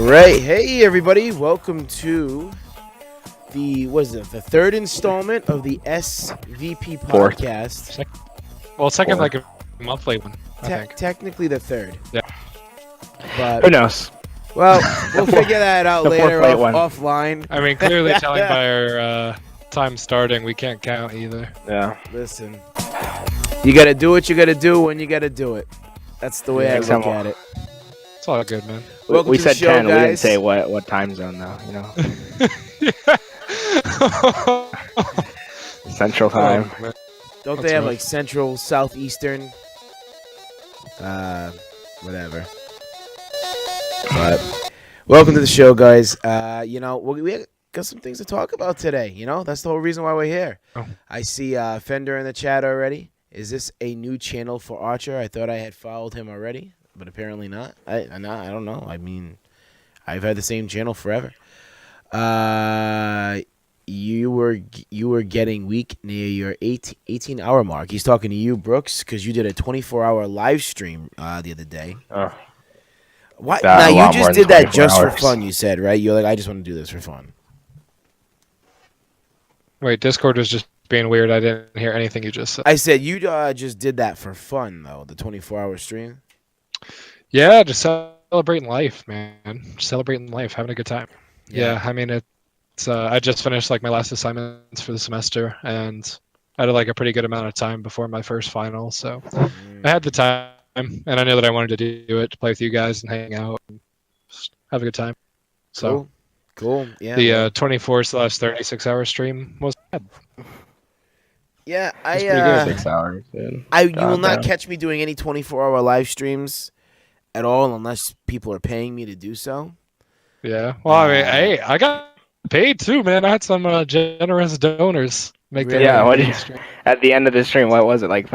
All right, hey everybody, welcome to the third installment of the SVP Podcast. Second, like a monthly one. I think. Technically the third. Yeah. But who knows? well, we'll figure that out later offline. I mean, clearly telling by our time starting, we can't count either. Yeah. Listen, you gotta do what you gotta do when you gotta do it. That's the way I look at it. It's all good, man. Welcome we to said the show, 10. guys. We didn't say what time zone though. You know. Central time. Oh, Don't That's they have right. like Central, Southeastern? Whatever. But welcome to the show, guys. We got some things to talk about today. You know, that's the whole reason why we're here. Oh. I see Fender in the chat already. Is this a new channel for Archer? I thought I had followed him already, but apparently not. I don't know. I mean, I've had the same channel forever. You were getting weak near your 18-hour mark. He's talking to you, Brooks, because you did a 24-hour live stream the other day. What? Now you just did that just for fun. You said, right? You're like, I just want to do this for fun. Wait, Discord was just being weird. I didn't hear anything you just said. I said you just did that for fun, though. The 24-hour stream. Yeah, just celebrating life, man. Just celebrating life, having a good time. Yeah, I mean it's. I just finished like my last assignments for the semester, and I had like a pretty good amount of time before my first final, so I had the time, and I knew that I wanted to do it, to play with you guys and hang out, and just have a good time. So cool. Yeah. The 24/36-hour stream was bad. Yeah, It's pretty good. 6 hours. Dude. You will not catch me doing any 24-hour live streams at all unless people are paying me to do so. Yeah. Well, I mean, hey, I got paid too, man. I had some generous donors make that. Yeah. What at the end of the stream? What was it like?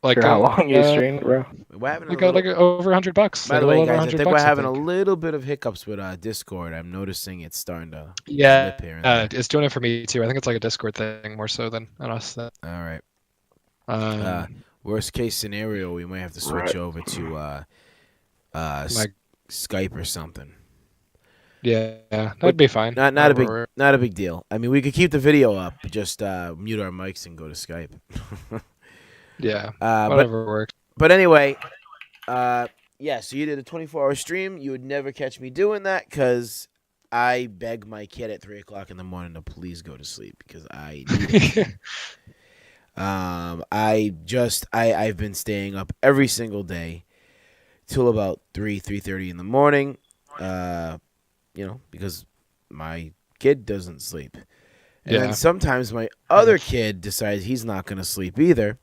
Like how long you streamed, bro? We got like over $100. By the way, guys, I think we're having a a little bit of hiccups with Discord. I'm noticing it's starting to yeah. slip here and there. It's doing it for me too. I think it's like a Discord thing more so than on us. All right. Worst case scenario, we might have to switch over to Skype or something. Yeah, that'd be fine. Not a big deal. I mean, we could keep the video up, just mute our mics and go to Skype. Yeah, whatever works. But anyway, so you did a 24-hour stream. You would never catch me doing that because I beg my kid at 3 o'clock in the morning to please go to sleep because I need it. I've been staying up every single day till about 3:30 in the morning, because my kid doesn't sleep. And then sometimes my other kid decides he's not going to sleep either.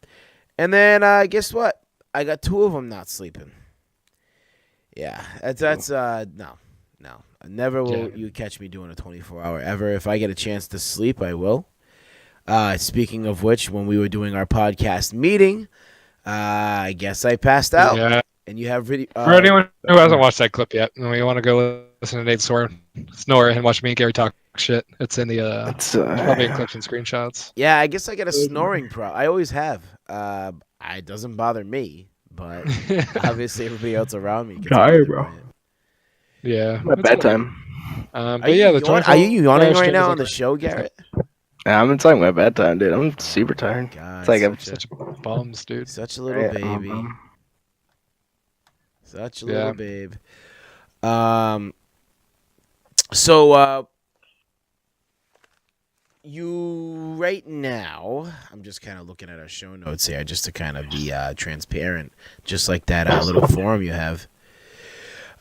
And then guess what? I got two of them not sleeping. Yeah, that's no. Never will you catch me doing a 24-hour ever. If I get a chance to sleep, I will. Speaking of which, when we were doing our podcast meeting, I guess I passed out. Yeah. And you have video. For anyone who hasn't watched that clip yet, and you want to go listen to Nate snore and watch me and Gary talk shit, it's in the probably in clips and screenshots. Yeah, I guess I got a snoring problem. I always have. It doesn't bother me, but obviously everybody else around me. Sorry, bro. Yeah. My bedtime. But yeah, are you yawning right now on the show, Garrett? Yeah, I'm talking my bedtime, dude. I'm super tired. God, it's like I'm such bums, dude. Such a little baby. Such a little babe. So you right now, I'm just kind of looking at our show notes here just to kind of be transparent, just like that little forum you have.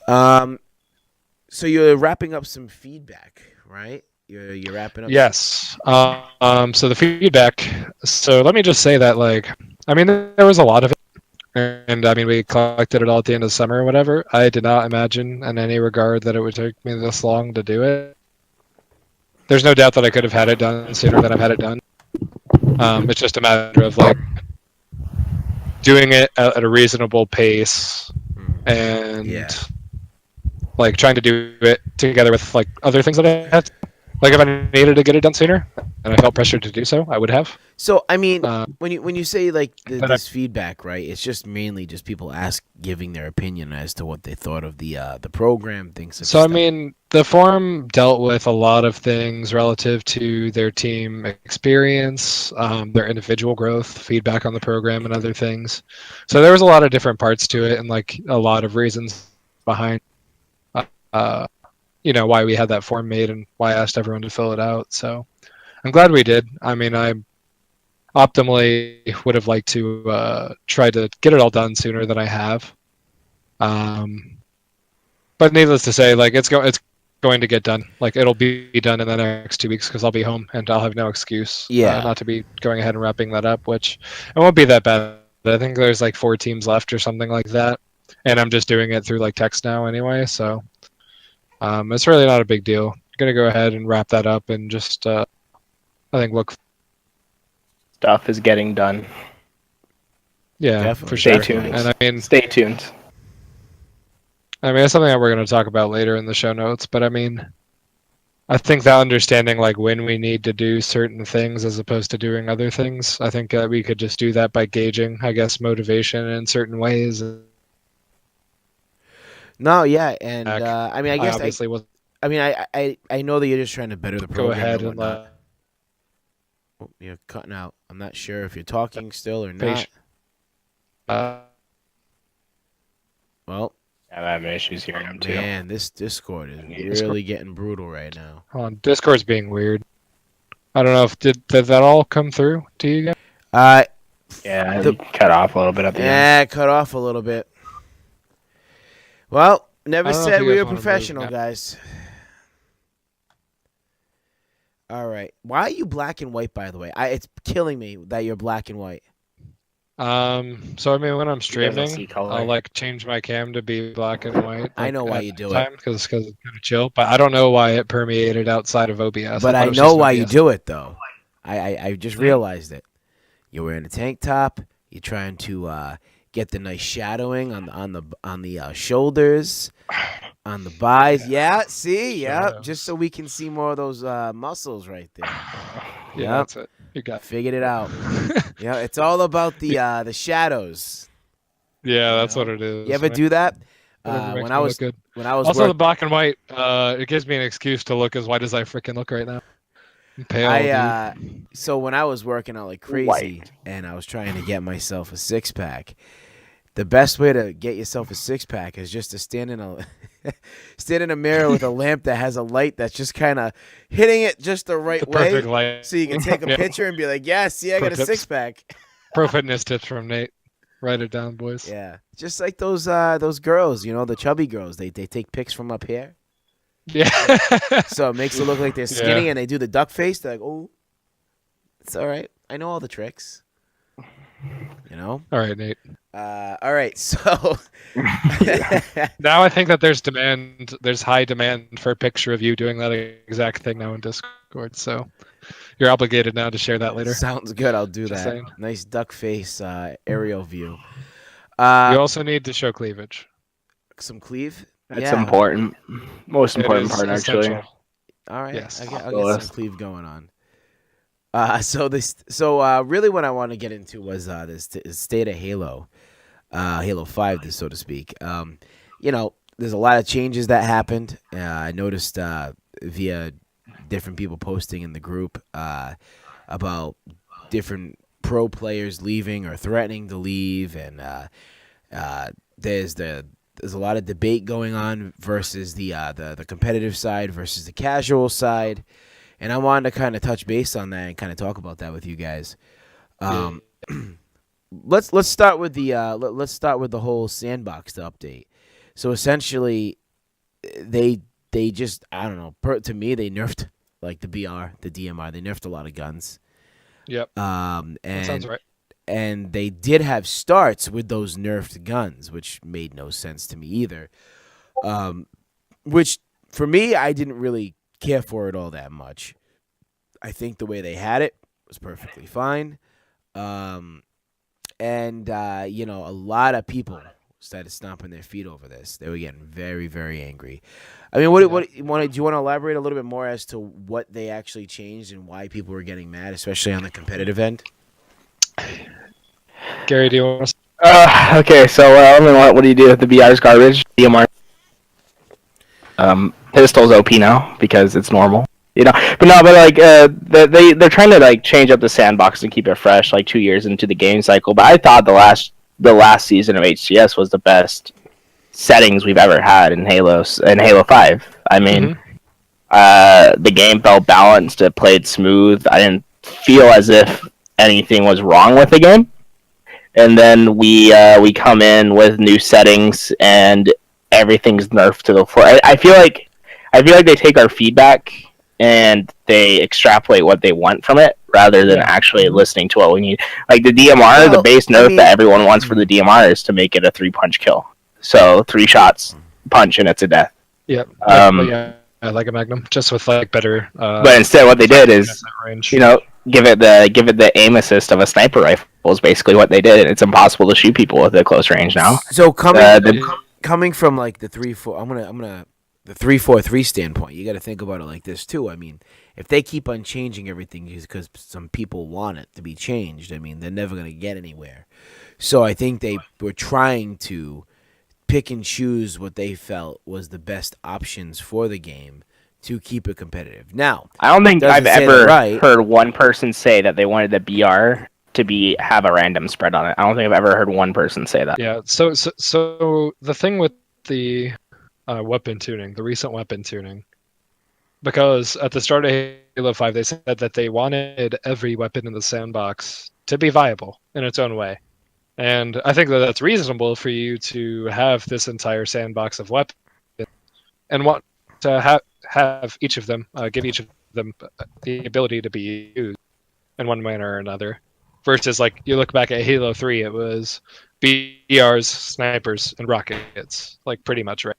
So you're wrapping up some feedback, right? You're wrapping up. Yes. So the feedback. So let me just say that, there was a lot of it. And I mean, we collected it all at the end of the summer or whatever. I did not imagine in any regard that it would take me this long to do it. There's no doubt that I could have had it done sooner than I've had it done. It's just a matter of doing it at a reasonable pace and trying to do it together with other things that I have. Like if I needed to get it done sooner, and I felt pressured to do so, I would have. So I mean, Uh, when you say like but this feedback, right? It's just mainly just people giving their opinion as to what they thought of the program, things such So as I that. mean, the forum dealt with a lot of things relative to their team experience, their individual growth, feedback on the program, and other things. So there was a lot of different parts to it, and like a lot of reasons behind, uh, why we had that form made and why I asked everyone to fill it out. So I'm glad we did. I mean, I optimally would have liked to try to get it all done sooner than I have. But needless to say, like it's going to get done. Like it'll be done in the next 2 weeks because I'll be home and I'll have no excuse not to be going ahead and wrapping that up. Which it won't be that bad. I think there's like 4 teams left or something like that, and I'm just doing it through like text now anyway. So it's really not a big deal. I'm gonna go ahead and wrap that up and just I think look. Stuff is getting done. Yeah, Definitely. for sure. Stay tuned. And I mean, stay tuned. It's something that we're going to talk about later in the show notes. But I mean, I think that understanding like when we need to do certain things as opposed to doing other things, I think we could just do that by gauging, I guess, motivation in certain ways. No, yeah, and I mean, I guess obviously was I mean, I know that you're just trying to better the program. go ahead and and whatnot. Oh, you're cutting out. I'm not sure if you're talking still or not. Well, I'm having issues hearing them too. man, this Discord is really getting brutal right now. Hold on, Discord's being weird. I don't know if did that all come through to you guys? Yeah, cut off a little bit at the end. Yeah, cut off a little bit. Well, never I don't know said if you we guys were wanna move professional, now. guys. All right. Why are you black and white, by the way? It's killing me that you're black and white. So I mean, when I'm see streaming, color. I'll like change my cam to be black and white. I know why at you do time, it. because it's kind of chill. But I don't know why it permeated outside of OBS. But thought I it was know just why you OBS. do it, though. I just realized it. You're wearing a tank top. You're trying to get the nice shadowing on the shoulders, on the buys. Yeah, see, yeah, Shadows. just so we can see more of those muscles right there. Yeah, Yep. that's it. You got Figured it out. Yeah, it's all about the shadows. Yeah, that's what it is. You ever man. do that? Whatever makes When me I look was good. when I was Also, the work- black and white, it gives me an excuse to look as white as I freaking look right now. I'm pale, dude. So when I was working out like crazy White. and I was trying to get myself a 6-pack, the best way to get yourself a 6-pack is just to stand in a mirror with a lamp that has a light that's just kind of hitting it just the right The way, perfect light. so you can take a Yeah. picture and be like, "Yeah, see, I got a Pro tips. 6-pack." Pro fitness tips from Nate. Write it down, boys. Yeah, just like those girls, the chubby girls. They take pics from up here, Yeah. so it makes it look like they're skinny, Yeah. and they do the duck face. They're like, "Oh, it's all right. I know all the tricks." All right, Nate. All right, so Now I think that there's high demand for a picture of you doing that exact thing now in Discord. So you're obligated now to share that later. sounds good. I'll do Just that. saying. Nice duck face aerial view. You also need to show cleavage. Some cleave. That's Yeah. important. Most important It is part, actually. essential. All right. Yes. I'll get List. some cleave going on. Really what I want to get into was this state of Halo, Halo 5, so to speak. There's a lot of changes that happened. I noticed via different people posting in the group about different pro players leaving or threatening to leave, and there's a lot of debate going on versus the competitive side versus the casual side. And I wanted to kind of touch base on that and kind of talk about that with you guys. Let's start with the whole sandbox update. So essentially, they just, I don't know. To me, they nerfed like the BR, the DMR. They nerfed a lot of guns. Yep. And That sounds right. and they did have starts with those nerfed guns, which made no sense to me either. Which for me, I didn't really care for it all that much. I think the way they had it was perfectly fine. A lot of people started stomping their feet over this. They were getting very, very angry. I mean, do you want to elaborate a little bit more as to what they actually changed and why people were getting mad, especially on the competitive end? Gary, do you want to? Okay, so what do you do with the BR's garbage? DMR. Pistol's OP now because it's normal. But like they're trying to like change up the sandbox and keep it fresh, like 2 years into the game cycle. But I thought the last season of HCS was the best settings we've ever had in Halo 5. I mean, the game felt balanced. It played smooth. I didn't feel as if anything was wrong with the game. And then we come in with new settings and everything's nerfed to the floor. I feel like they take our feedback and they extrapolate what they want from it rather than actually listening to what we need. Like the DMR, the base nerf that everyone wants for the DMR is to make it a 3-punch kill. So 3 shots, punch, and it's a death. Yep. Like a Magnum, just with like better. But instead, what they did is, give it the aim assist of a sniper rifle is basically what they did. And it's impossible to shoot people with a close range now. So coming from like the 3-4, the 3-4-3 standpoint, you got to think about it like this too. I mean, if they keep on changing everything because some people want it to be changed, I mean, they're never going to get anywhere. So I think they were trying to pick and choose what they felt was the best options for the game to keep it competitive. Now, I don't think I've ever heard one person say that they wanted the BR to have a random spread on it. I don't think I've ever heard one person say that. Yeah. So the thing with the weapon tuning, the recent weapon tuning, because at the start of Halo 5, they said that they wanted every weapon in the sandbox to be viable in its own way. And I think that that's reasonable for you to have this entire sandbox of weapons and want to have each of them, give each of them the ability to be used in one manner or another. Versus, like, you look back at Halo 3, it was BRs, snipers, and rockets, like, pretty much, right?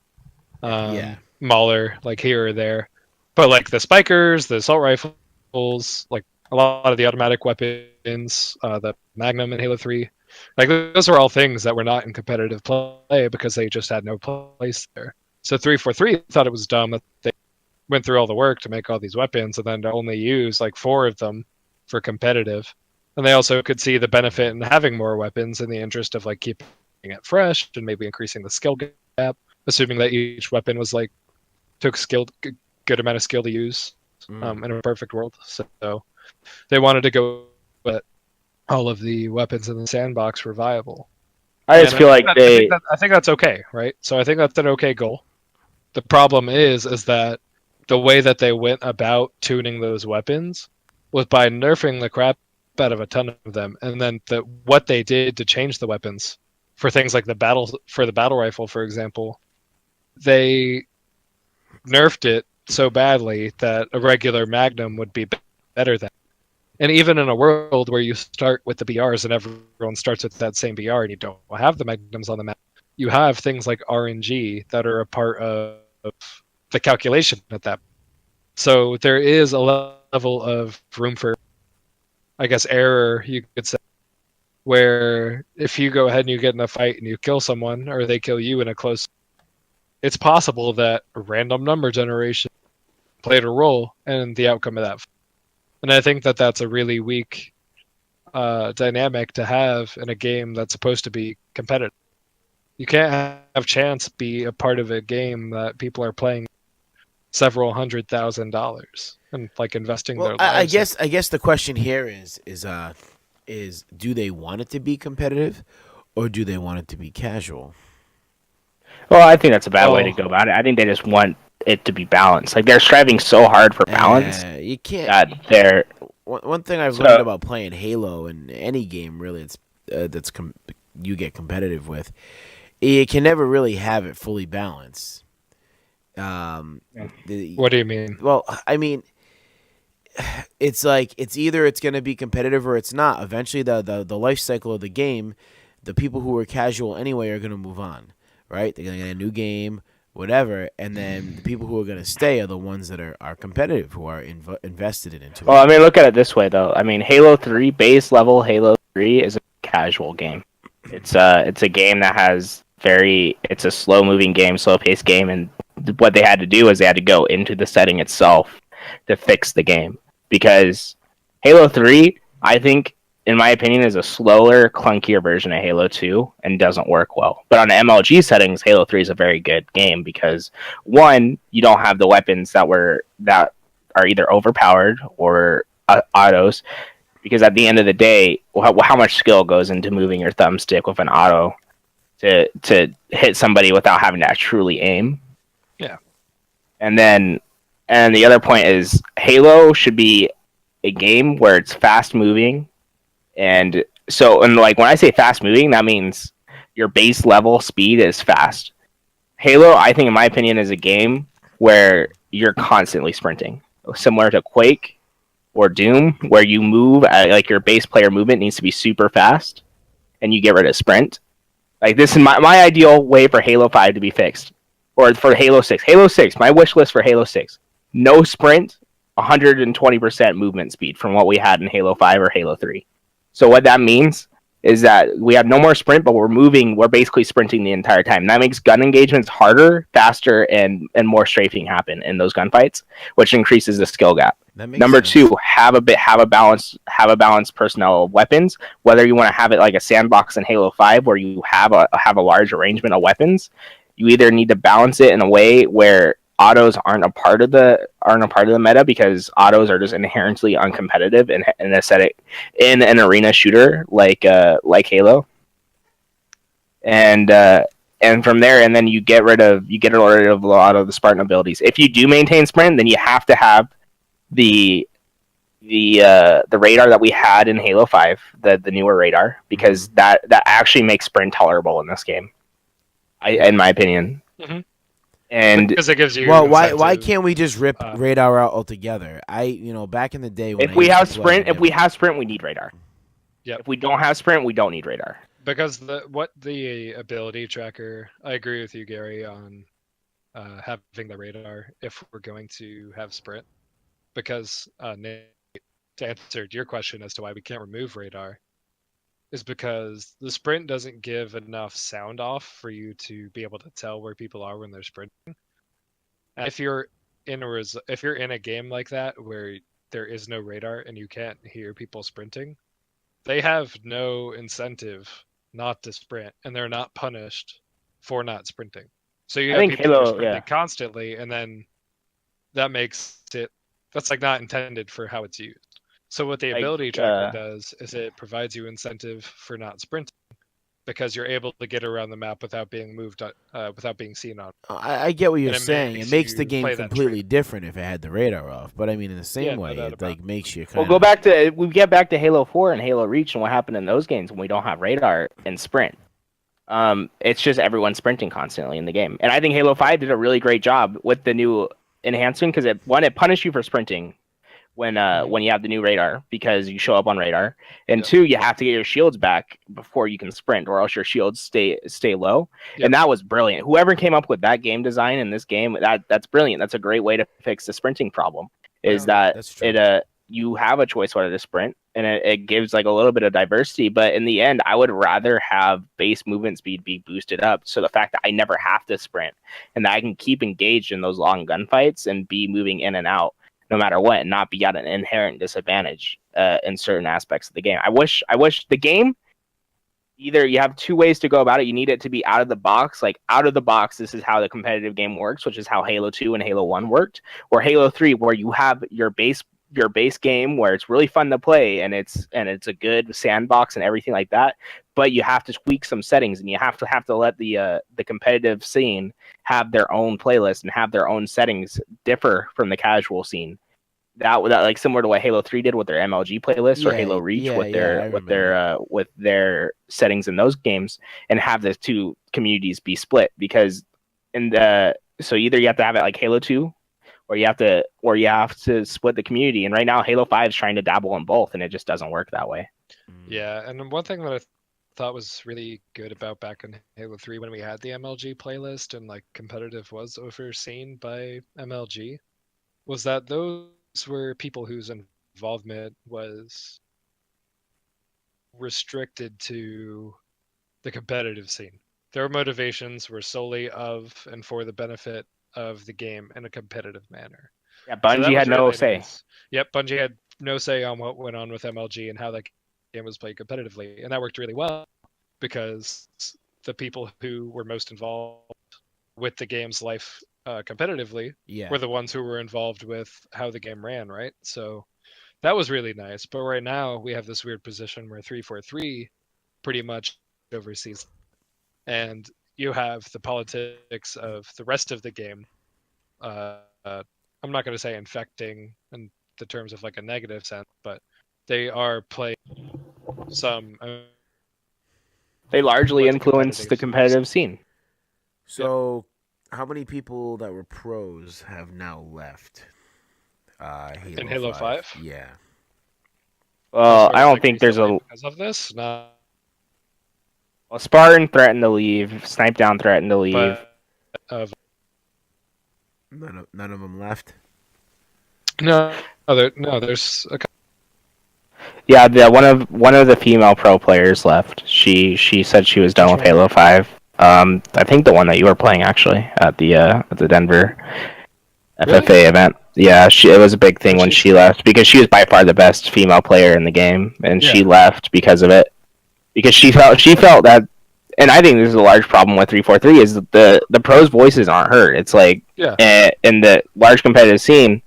Mauler, like, here or there. But, like, the spikers, the assault rifles, like, a lot of the automatic weapons, the Magnum in Halo 3, like, those are all things that were not in competitive play because they just had no place there. So 343 thought it was dumb that they went through all the work to make all these weapons and then to only use, like, 4 of them for competitive. And they also could see the benefit in having more weapons in the interest of, like, keeping it fresh and maybe increasing the skill gap, assuming that each weapon was, like, took good amount of skill to use in a perfect world. So they wanted to go, but all of the weapons in the sandbox were viable. I feel like I think that's okay, right? So I think that's an okay goal. The problem is that the way that they went about tuning those weapons was by nerfing the crap out of a ton of them, and then what they did to change the weapons for things like the battle rifle, for example, they nerfed it so badly that a regular Magnum would be better than. And even in a world where you start with the BRs and everyone starts with that same BR and you don't have the Magnums on the map, you have things like RNG that are a part of the calculation at that. So there is a level of room for, I guess, error, you could say, where if you go ahead and you get in a fight and you kill someone or they kill you in a close, it's possible that a random number generation played a role in the outcome of that. And I think that that's a really weak dynamic to have in a game that's supposed to be competitive. You can't have chance be a part of a game that people are playing several $100,000 and like investing their lives. I guess the question here is do they want it to be competitive or do they want it to be casual? Well, I think that's a bad way to go about it. I think they just want it to be balanced. Like, they're striving so hard for balance. You can't. They're one thing I've learned about playing Halo in any game really it's you get competitive with, you can never really have it fully balanced. What do you mean? Well, I mean, it's like it's either it's going to be competitive or it's not. Eventually, the life cycle of the game, the people who are casual anyway are going to move on, right? They're going to get a new game, whatever, and then the people who are going to stay are the ones that are competitive, who are invested into it. Well, I mean, look at it this way, though. I mean, Halo 3, base level Halo 3 is a casual game. It's a game that has it's a slow moving game, slow paced game, and what they had to do is they had to go into the setting itself to fix the game, because Halo 3, I think, in my opinion, is a slower, clunkier version of Halo 2 and doesn't work well. But on MLG settings, Halo 3 is a very good game because, one, you don't have the weapons that are either overpowered or autos. Because at the end of the day, how much skill goes into moving your thumbstick with an auto to hit somebody without having to truly aim? Yeah. And the other point is Halo should be a game where it's fast moving, and like when I say fast moving, that means your base level speed is fast. Halo, I think, in my opinion, is a game where you're constantly sprinting, similar to Quake or Doom, where you move like your base player movement needs to be super fast, and you get rid of sprint. Like, this is my ideal way for Halo 5 to be fixed, or for Halo 6. Halo 6, my wish list for Halo 6: no sprint, 120% movement speed from what we had in Halo 5 or Halo 3. So what that means is that we have no more sprint, but we're basically sprinting the entire time. That makes gun engagements harder, faster, and more strafing happen in those gunfights, which increases the skill gap. Number sense. 2, have a balanced personnel of weapons. Whether you want to have it like a sandbox in Halo 5 where you have a large arrangement of weapons, you either need to balance it in a way where autos aren't a part of the meta, because autos are just inherently uncompetitive in an arena shooter like Halo, and from there, and then you get rid of a lot of the Spartan abilities. If you do maintain sprint, then you have to have the radar that we had in Halo 5, the newer radar, because that actually makes sprint tolerable in this game, in my opinion. Mm-hmm. And because it gives you. Well, why can't we just rip radar out altogether? Back in the day when if we have sprint, we need radar. Yep. If we don't have sprint, we don't need radar. Because the ability tracker, I agree with you, Gary, on having the radar if we're going to have sprint. Because Nate, to answer your question as to why we can't remove radar, is because the sprint doesn't give enough sound off for you to be able to tell where people are when they're sprinting. And if you're in a game like that where there is no radar and you can't hear people sprinting, they have no incentive not to sprint, and they're not punished for not sprinting. So you have people who are sprinting constantly, and then that makes that's like not intended for how it's used. So what the ability tracker does is it provides you incentive for not sprinting, because you're able to get around the map without being moved, without being seen on. I get what you're saying. It makes the game completely different if it had the radar off. But I mean, in the same way, it makes you kind of... we get back to Halo 4 and Halo Reach and what happened in those games when we don't have radar and sprint. It's just everyone sprinting constantly in the game. And I think Halo 5 did a really great job with the new enhancement, because it punished you for sprinting when you have the new radar, because you show up on radar, and 2, you have to get your shields back before you can sprint, or else your shields stay low. And that was brilliant. Whoever came up with that game design in this game, that's brilliant. That's a great way to fix the sprinting problem. You have a choice whether to sprint, and it gives like a little bit of diversity. But in the end, I would rather have base movement speed be boosted up, so the fact that I never have to sprint and that I can keep engaged in those long gunfights and be moving in and out no matter what, and not be at an inherent disadvantage in certain aspects of the game. I wish the game, either you have 2 ways to go about it. You need it to be out of the box. Like, out of the box, this is how the competitive game works, which is how Halo 2 and Halo 1 worked. Or Halo 3, where you have your base game where it's really fun to play, and it's a good sandbox and everything like that, but you have to tweak some settings, and you have to let the competitive scene have their own playlist and have their own settings differ from the casual scene. That like similar to what Halo 3 did with their MLG playlist, or Halo Reach with their settings in those games, and have the 2 communities be split. Because so either you have to have it like Halo 2, or you have to split the community. And right now Halo 5 is trying to dabble in both, and it just doesn't work that way. Yeah, and one thing that I thought was really good about back in Halo 3, when we had the MLG playlist and like competitive was overseen by MLG, was that those were people whose involvement was restricted to the competitive scene. their motivations were solely of and for the benefit of the game in a competitive manner. Yeah, Bungie had no say. Nice. Yep, Bungie had no say on what went on with MLG and how that game was played competitively, and that worked really well because the people who were most involved with the game's life competitively were the ones who were involved with how the game ran, right? So that was really nice. But right now we have this weird position where 343 pretty much oversees, and you have the politics of the rest of the game. I'm not going to say infecting in the terms of like a negative sense, but they are playing some. They largely influence the competitive scene. So, how many people that were pros have now left? In Halo 5? Yeah. Well, I don't think there's a because of this. No. Well, Spartan threatened to leave. Snipe Down threatened to leave. But, none of them left. No, there's a. Yeah, one of the female pro players left. She said she was done with Halo 5. I think the one that you were playing actually at the Denver FFA event. Yeah, it was a big thing when she left because she was by far the best female player in the game, and she left because of it. Because she felt that, and I think this is a large problem with 343 is that the pros' voices aren't heard. It's like in the large competitive scene,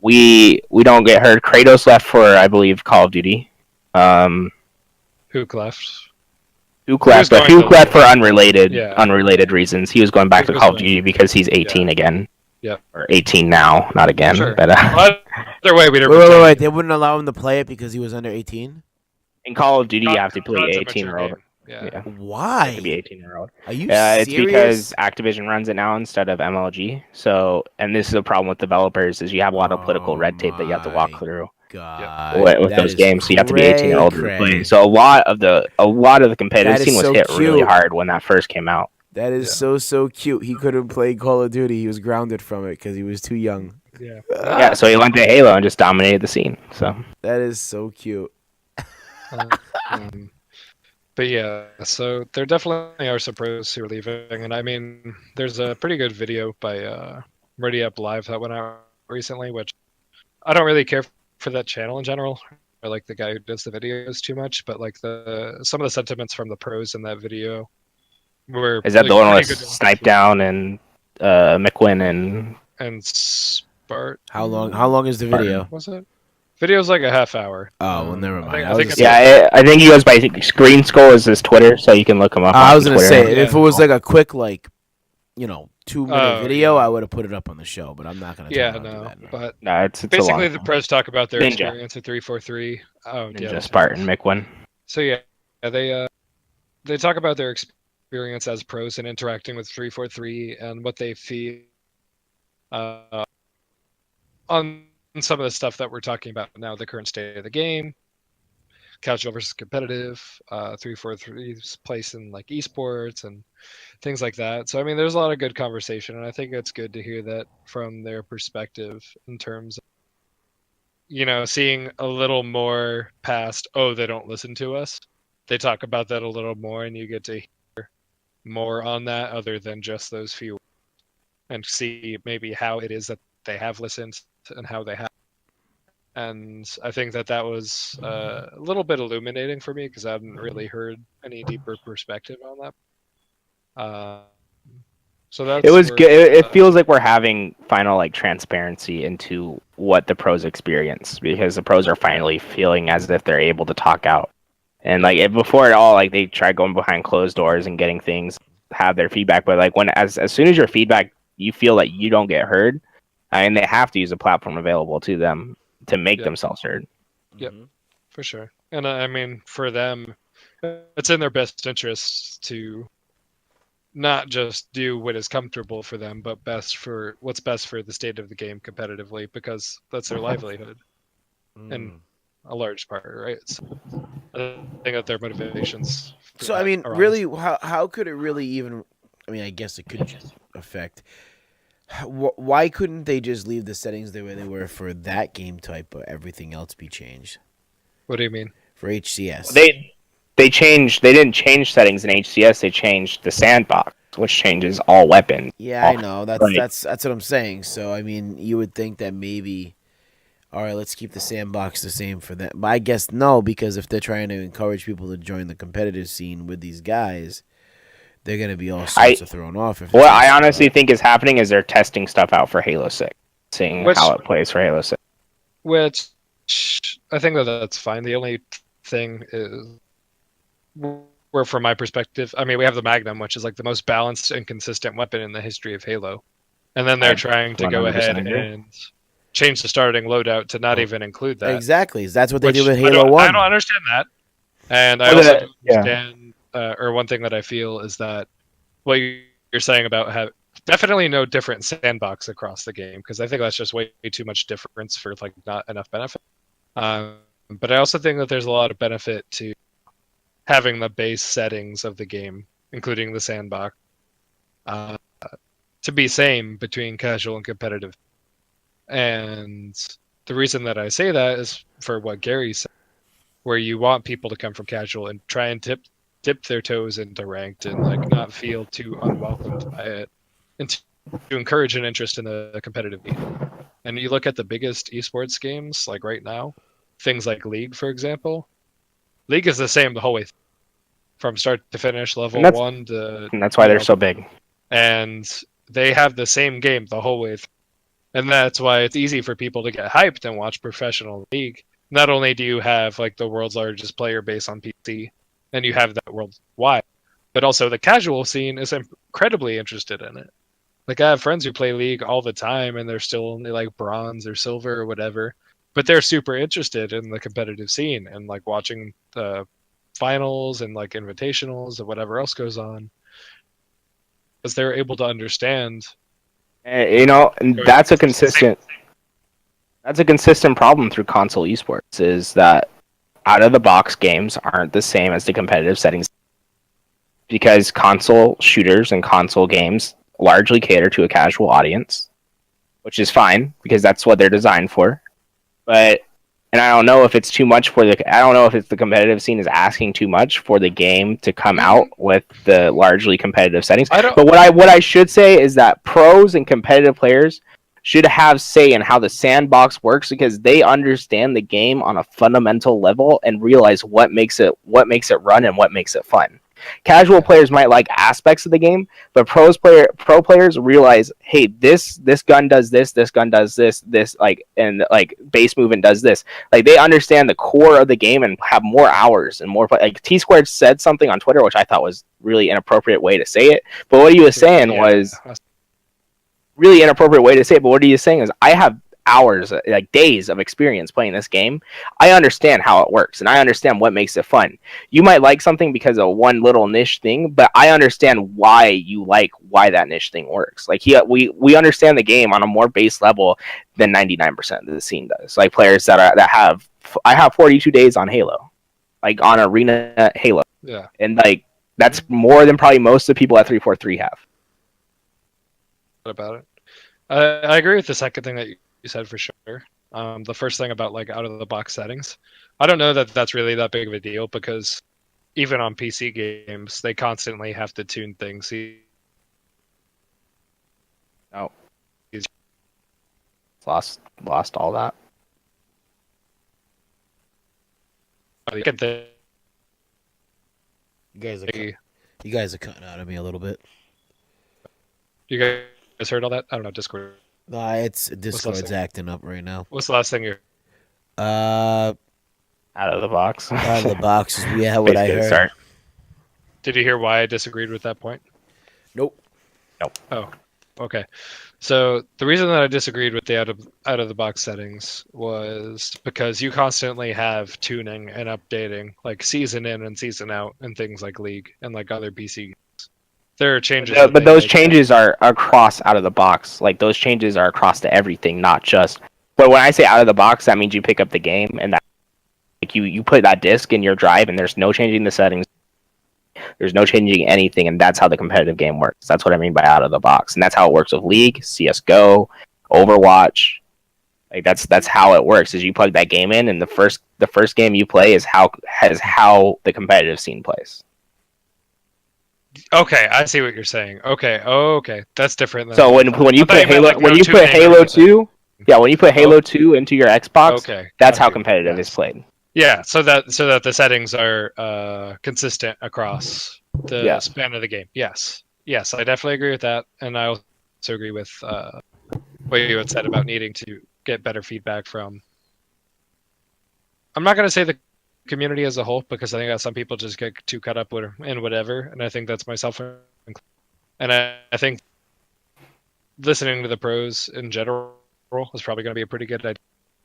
we don't get heard. Kratos left for, I believe, Call of Duty. Hook left. Hook left for unrelated reasons. He was going back to Call of Duty because he's 18 again. Yeah. Or 18 now, not again. Sure. But, either way, we wait. They wouldn't allow him to play it because he was under 18? In Call of Duty, you have to play 18-year-old. Yeah. Why? To be 18-year-old. Are you serious? It's because Activision runs it now instead of MLG. So, and this is a problem with developers is you have a lot of political red tape that you have to walk through. God, with those games, so you have to be 18-year-old to play. So a lot of the competitive scene was hit really hard when that first came out. That is so cute. He couldn't play Call of Duty. He was grounded from it because he was too young. Yeah. So he went to Halo and just dominated the scene. So that is so cute. But yeah, so there definitely are some pros who are leaving, and I mean, there's a pretty good video by Ready Up Live that went out recently, which I don't really care for that channel in general. I like the guy who does the videos too much, but like some of the sentiments from the pros in that video were. Is that the one with Snipe Down and McQuinn and Spart? How long is the video? Was it? Video's like a half hour. Oh, well, never mind. I think he goes by Screen Skull is his Twitter, so you can look him up. I was gonna say if it was like a quick 2-minute video, I would have put it up on the show, but I'm not gonna. But it's basically the pros talk about their experience at 343. Ninja, Spartan, McQuinn. So they talk about their experience as pros and interacting with 343 and what they feel on some of the stuff that we're talking about now, the current state of the game, casual versus competitive, 343's place in like esports and things like that. So I mean, there's a lot of good conversation, and I think it's good to hear that from their perspective in terms of, seeing a little more past, they don't listen to us. They talk about that a little more, and you get to hear more on that other than just those few, and see maybe how it is that they have listened and how they have. And I think that was a little bit illuminating for me because I hadn't really heard any deeper perspective on that. So that's it was good. It feels like we're having final transparency into what the pros experience, because the pros are finally feeling as if they're able to talk out. And before it all, they tried going behind closed doors and getting things, have their feedback. But when as soon as your feedback, you feel like you don't get heard, and they have to use a platform available to them to make themselves heard. Yep, for sure. And I mean, for them, it's in their best interest to not just do what is comfortable for them, but what's best for the state of the game competitively, because that's their livelihood in a large part, right? So I think that their motivations. So I mean, really, how could it really even? I mean, I guess it could just affect. Why couldn't they just leave the settings the way they were for that game type, but everything else be changed? What do you mean? For HCS, they didn't change settings in HCS. They changed the sandbox, which changes all weapons. Yeah, I know. That's what I'm saying. So I mean, you would think that maybe, all right, let's keep the sandbox the same for them. But I guess no, because if they're trying to encourage people to join the competitive scene with these guys, they're gonna be all sorts of thrown off. What I honestly think is happening is they're testing stuff out for Halo 6, seeing how it plays for Halo 6. Which I think that's fine. The only thing is, where from my perspective, I mean, we have the Magnum, which is like the most balanced and consistent weapon in the history of Halo, and then they're trying to go ahead and change the starting loadout to not even include that. Exactly, that's what they did with Halo 1. I don't understand that, and I also don't understand. Or one thing that I feel is that what you're saying about definitely no different sandbox across the game, because I think that's just way too much difference for like not enough benefit. But I also think that there's a lot of benefit to having the base settings of the game, including the sandbox, to be same between casual and competitive. And the reason that I say that is for what Gary said, where you want people to come from casual and try and dip their toes into ranked and like not feel too unwelcomed by it, and to encourage an interest in the competitive game. And you look at the biggest esports games like right now, things like League, for example. League is the same the whole way from start to finish, level 1 to... And that's why they're so big. And they have the same game the whole way through. And that's why it's easy for people to get hyped and watch professional League. Not only do you have like the world's largest player base on PC, and you have that worldwide, but also the casual scene is incredibly interested in it. Like I have friends who play League all the time, and they're still only like bronze or silver or whatever, but they're super interested in the competitive scene and like watching the finals and like invitationals and whatever else goes on, because they're able to understand. And that's a consistent problem through console esports, is that out of the box games aren't the same as the competitive settings, because console shooters and console games largely cater to a casual audience, which is fine because that's what they're designed for. And I don't know if it's too much I don't know if it's the competitive scene is asking too much for the game to come out with the largely competitive settings. But what I should say is that pros and competitive players should have say in how the sandbox works, because they understand the game on a fundamental level and realize what makes it run and what makes it fun. Casual players might like aspects of the game, but pro players realize, hey, this gun does this gun does this, and like base movement does this. Like they understand the core of the game and have more hours and more. Like T Squared said something on Twitter, which I thought was really inappropriate way to say it. But what he was saying was really inappropriate way to say it. But what he was saying is, I have hours, like days of experience playing this game. I understand how it works and I understand what makes it fun. You might like something because of one little niche thing, but I understand why that niche thing works. Like we understand the game on a more base level than 99% of the scene does. Like players I have 42 days on Halo, like on Arena Halo. Yeah. And like that's more than probably most of the people at 343 have. What about it? I agree with the second thing that you said for sure. The first thing about like out of the box settings, I don't know that that's really that big of a deal, because even on PC games they constantly have to tune things. Oh, lost all that. You guys are cutting out of me a little bit. You guys heard all that? I don't know, Discord. Discord's acting up right now. What's the last thing you out of the box? Out of the box is what I heard. Start. Did you hear why I disagreed with that point? Nope. Oh, okay. So the reason that I disagreed with the out of the box settings was because you constantly have tuning and updating, like season in and season out, and things like League and like other PC games. There are changes, but those changes are across out of the box. Like those changes are across to everything, not just. But when I say out of the box, that means you pick up the game and that, like you put that disc in your drive, and there's no changing the settings. There's no changing anything, and that's how the competitive game works. That's what I mean by out of the box, and that's how it works with League, CS:GO, Overwatch, Like that's how it works. Is you plug that game in, and the first game you play is how the competitive scene plays. Okay, I see what you're saying. Okay, that's different. So when you put Halo 2, when you put Halo 2 into your Xbox, that's how competitive is played. Yeah, so that the settings are consistent across the span of the game. Yes, I definitely agree with that, and I also agree with what you had said about needing to get better feedback from. I'm not going to say the community as a whole, because I think that some people just get too caught up in whatever, and I think that's myself. And I think listening to the pros in general is probably going to be a pretty good idea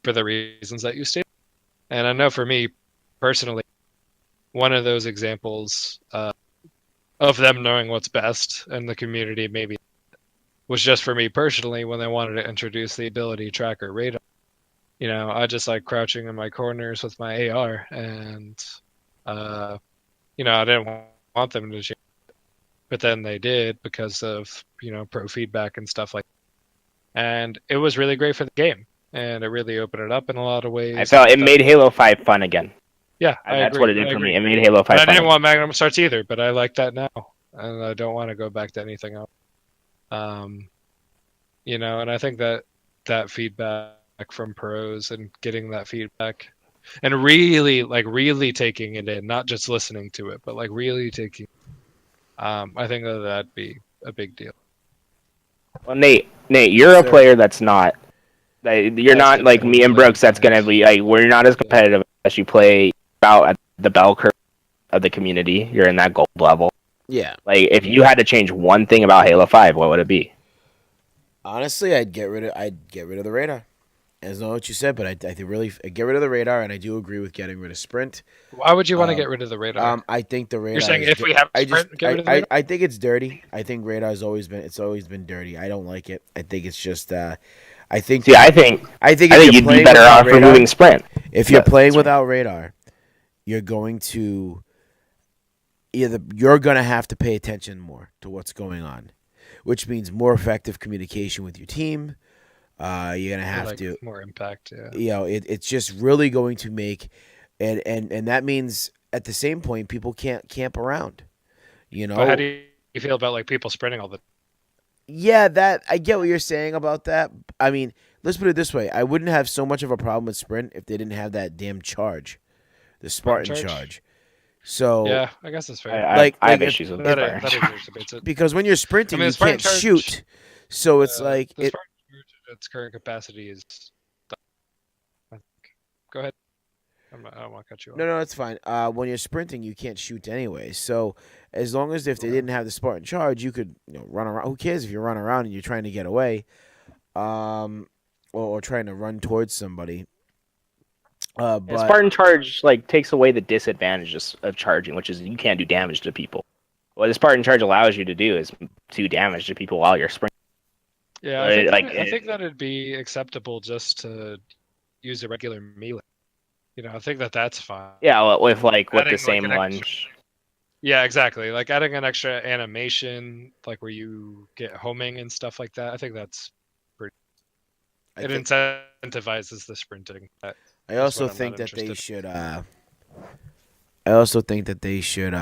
for the reasons that you stated. And I know for me personally, one of those examples of them knowing what's best and the community maybe was just for me personally when they wanted to introduce the ability tracker radar. You know, I just like crouching in my corners with my AR, and you know, I didn't want them to change, but then they did because of, you know, pro feedback and stuff like that. And it was really great for the game, and it really opened it up in a lot of ways. I felt it made Halo 5 fun again. Yeah, that's what it did for me. It made Halo 5 fun. I didn't want Magnum starts either, but I like that now, and I don't want to go back to anything else. You know, and I think that feedback from pros and getting that feedback and really taking it in, not just listening to it, but like really taking, I think that'd be a big deal. Well, Nate, you're a player that's not, you're not like me and Brooks. That's gonna be like, we're not as competitive as you play out at the bell curve of the community. You're in that gold level. Yeah. Like, if you had to change one thing about Halo 5, what would it be? Honestly, I'd get rid of the radar. I don't know what you said, but I think really I'd get rid of the radar, and I do agree with getting rid of sprint. Why would you want to get rid of the radar? I think the radar. You're saying if we have sprint, get rid of the radar? I think it's dirty. I think radar's always been dirty. I don't like it. I think it's just. I think you'd be better off removing sprint. If you're playing without radar, you're going to have to pay attention more to what's going on, which means more effective communication with your team. You're gonna have to more impact. Yeah. You know, it's just really going to make, and that means at the same point people can't camp around. You know. But how do you feel about like people sprinting all the? Yeah, that I get what you're saying about that. I mean, let's put it this way: I wouldn't have so much of a problem with sprint if they didn't have that damn charge, the Spartan charge. So yeah, I guess that's fair. I have issues with that. Because when you're sprinting, you can't shoot. So it's like its current capacity is. Go ahead. I don't want to cut you off. No, it's fine. When you're sprinting, you can't shoot anyway. So as long as if they didn't have the Spartan charge, you could run around. Who cares if you run around and you're trying to get away, or trying to run towards somebody. But Spartan charge takes away the disadvantages of charging, which is you can't do damage to people. What the Spartan charge allows you to do is do damage to people while you're sprinting. Yeah, I think that it'd be acceptable just to use a regular melee. You know, I think that's fine. Yeah, with the same lunge. Yeah, exactly. Like adding an extra animation, like where you get homing and stuff like that. I think that's pretty. It incentivizes the sprinting. I also think that they should. I also think that they should.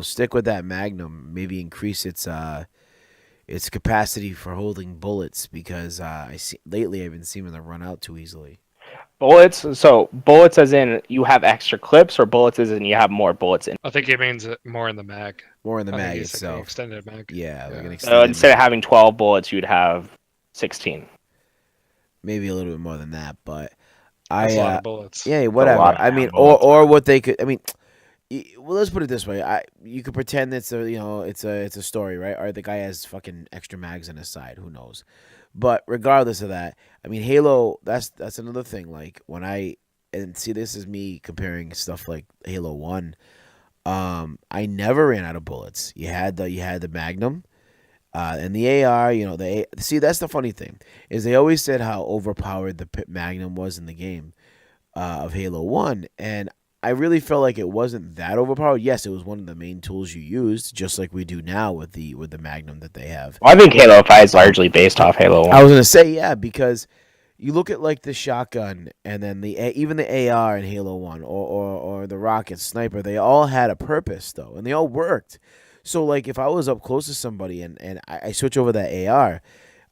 Stick with that Magnum. Maybe increase its capacity for holding bullets, because lately I've been seeing them run out too easily. Bullets. So bullets, as in you have extra clips, or bullets as in you have more bullets in? I think it means more in the mag. More in the mag itself. Like extended mag. Yeah. Like an extended so instead of having 12 bullets, you'd have 16. Maybe a little bit more than that, but That's a lot of bullets. Yeah, whatever. I mean, or what they could. I mean, well, let's put it this way. You could pretend it's a story, right? Or the guy has fucking extra mags on his side. Who knows? But regardless of that, I mean, Halo. That's another thing. Like this is me comparing stuff like Halo 1. I never ran out of bullets. You had the Magnum. And the AR, see, that's the funny thing, is they always said how overpowered the Magnum was in the game of Halo 1, and I really felt like it wasn't that overpowered. Yes, it was one of the main tools you used, just like we do now with the Magnum that they have. Well, I think Halo 5 is largely based off Halo 1. I was gonna say yeah, because you look at like the shotgun and then even the AR in Halo 1 or the rocket sniper, they all had a purpose though, and they all worked. So like if I was up close to somebody and I switch over that AR,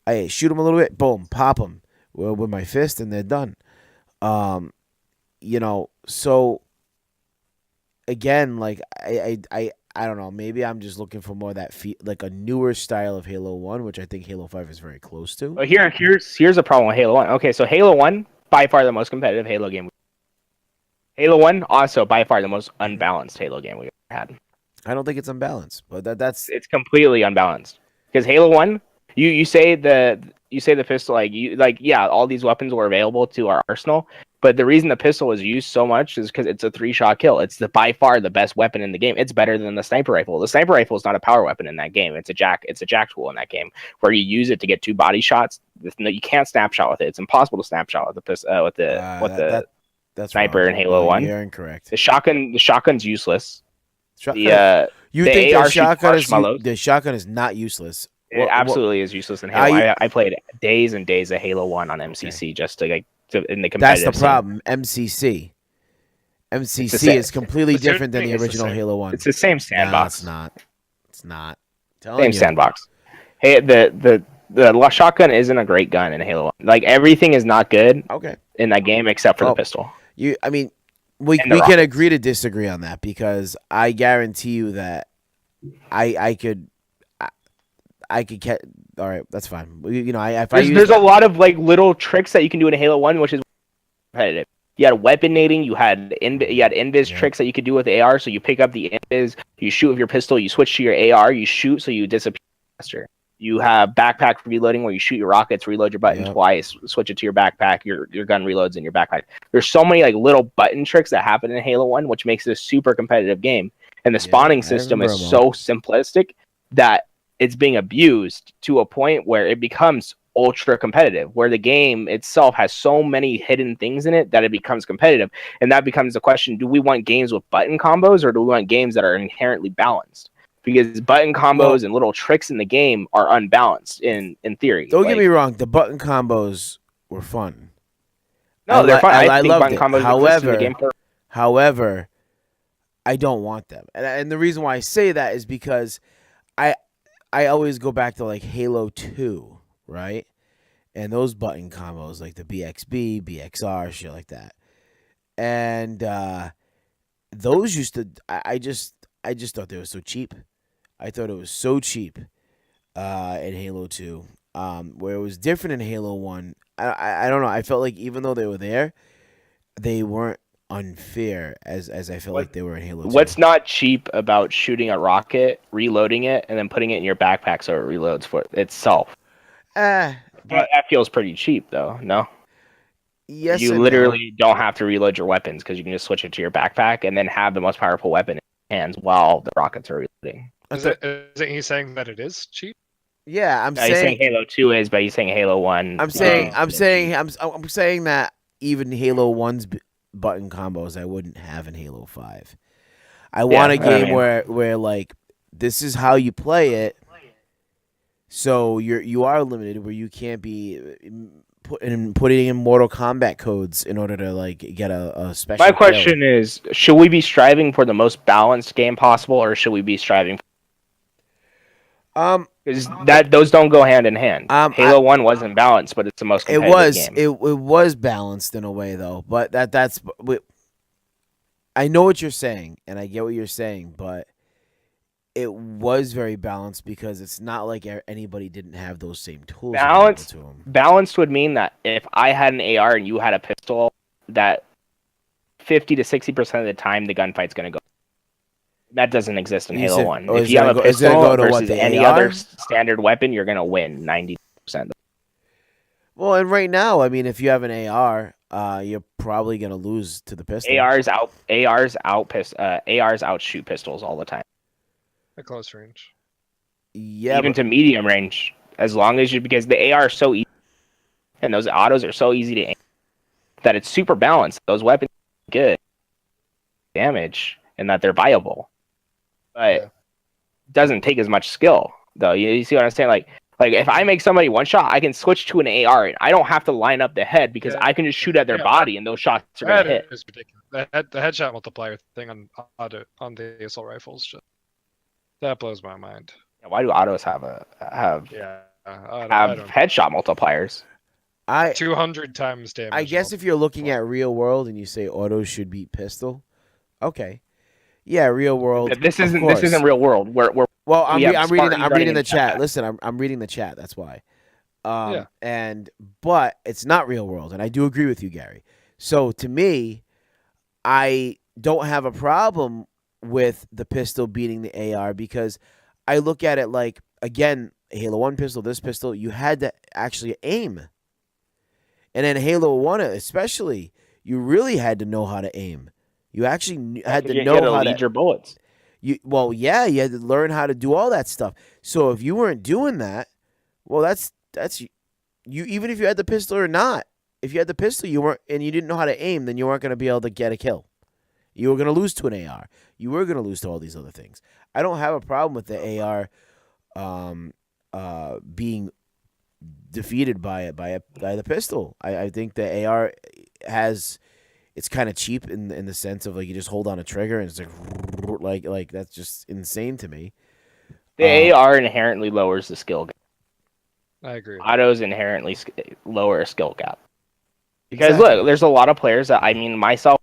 I shoot them a little bit, boom, pop them with my fist, and they're done. So again, like I don't know, maybe I'm just looking for more of that like a newer style of Halo 1, which I think Halo 5 is very close to. Well, here's a problem with Halo 1. Okay, so Halo 1, by far the most competitive Halo game. Halo 1, also by far the most unbalanced Halo game we've ever had. I don't think it's unbalanced, but that's it's completely unbalanced. Because Halo 1, you say the pistol, yeah, all these weapons were available to our arsenal, but the reason the pistol was used so much is because it's a 3-shot kill. It's by far the best weapon in the game. It's better than the sniper rifle. The sniper rifle is not a power weapon in that game. It's a jack tool in that game where you use it to get 2 body shots. You can't snapshot with it. It's impossible to snapshot with the that's sniper wrong. in Halo 1. You're incorrect. The shotgun's useless. You think the shotgun is not useless? It absolutely is useless in Halo. I played days and days of Halo 1 on MCC just to in the competitive. That's the problem. MCC is completely different than the original Halo 1. It's the same sandbox. No, it's not. Same sandbox. Hey, the shotgun isn't a great gun in Halo 1. Like everything is not good. Okay. In that game except for the pistol. We can agree to disagree on that, because I guarantee you that I could catch. All right, that's fine. There's a lot of like little tricks that you can do in Halo 1, which is competitive. You had weaponating, you had invis tricks that you could do with AR. So you pick up the invis, you shoot with your pistol, you switch to your AR, you shoot so you disappear faster. You have backpack reloading where you shoot your rockets, reload your button twice, switch it to your backpack, your gun reloads in your backpack. There's so many like little button tricks that happen in Halo 1, which makes it a super competitive game. And the spawning system is so simplistic that it's being abused to a point where it becomes ultra competitive, where the game itself has so many hidden things in it that it becomes competitive. And that becomes the question, do we want games with button combos, or do we want games that are inherently balanced? Because button combos and little tricks in the game are unbalanced in theory. Don't get me wrong, the button combos were fun. No, they're fun. I think loved button it. combos However, I don't want them. And the reason why I say that is because I always go back to like Halo 2, right? And those button combos, like the BXB, BXR, shit like that. And those used to, I just thought they were so cheap. I thought it was so cheap in Halo 2, where it was different in Halo 1. I don't know. I felt like even though they were there, they weren't unfair as I felt like they were in Halo 2. What's not cheap about shooting a rocket, reloading it, and then putting it in your backpack so it reloads for itself? But that feels pretty cheap, though. No. Yes. You literally don't have to reload your weapons because you can just switch it to your backpack and then have the most powerful weapon in your hands while the rockets are reloading. Isn't he saying that it is cheap? Yeah, I'm saying. He's saying Halo 2 is, but he's saying Halo 1. I'm saying that even Halo 1's button combos I wouldn't have in Halo 5. I want a game where like this is how you play it. So you are limited, where you can't be putting in Mortal Kombat codes in order to like get a special. My question is, should we be striving for the most balanced game possible, or should we be striving because those don't go hand in hand. Halo 1 wasn't balanced, but it's the most competitive game. It was balanced in a way though, but that's I know what you're saying and I get what you're saying, but it was very balanced because it's not like anybody didn't have those same tools. Balanced would mean that if I had an AR and you had a pistol, that 50 to 60% of the time the gunfight's going to go. That doesn't exist in Halo 1. If you have a pistol versus any other standard weapon, you're going to win 90%. Well, and right now, I mean, if you have an AR, you're probably going to lose to the pistol. ARs outshoot pistols all the time. At close range. Yeah, even to medium range, as long as because the AR is so easy, and those autos are so easy to aim, that it's super balanced. Those weapons are good. damage and that they're viable. But Yeah. it doesn't take as much skill, though. You see what I'm saying? Like if I make somebody one shot, I can switch to an AR. And I don't have to line up the head because I can just shoot at their body and those shots are going to hit. That is ridiculous. The headshot multiplier thing on the assault rifles, that blows my mind. Why do autos have headshot multipliers? 200 times damage. I guess if you're looking at real world and you say autos should beat pistol, okay, yeah, real world. This isn't real world. Well, I'm reading the chat. Listen, I'm reading the chat. That's why. But it's not real world, and I do agree with you, Gary. So to me, I don't have a problem with the pistol beating the AR because I look at it like, again, Halo 1 pistol, this pistol, you had to actually aim. And then Halo 1 especially, you really had to know how to aim. You actually had to know how to lead your bullets. You had to learn how to do all that stuff. So if you weren't doing that, well, that's you. Even if you had the pistol or not, if you had the pistol, you weren't, and you didn't know how to aim, then you weren't going to be able to get a kill. You were going to lose to an AR. You were going to lose to all these other things. I don't have a problem with the AR being defeated by the pistol. I think the AR it's kind of cheap in the sense of like you just hold on a trigger and it's like that's just insane to me. The AR inherently lowers the skill gap. I agree. Autos inherently lower a skill gap. Because look, there's a lot of players that, I mean, myself,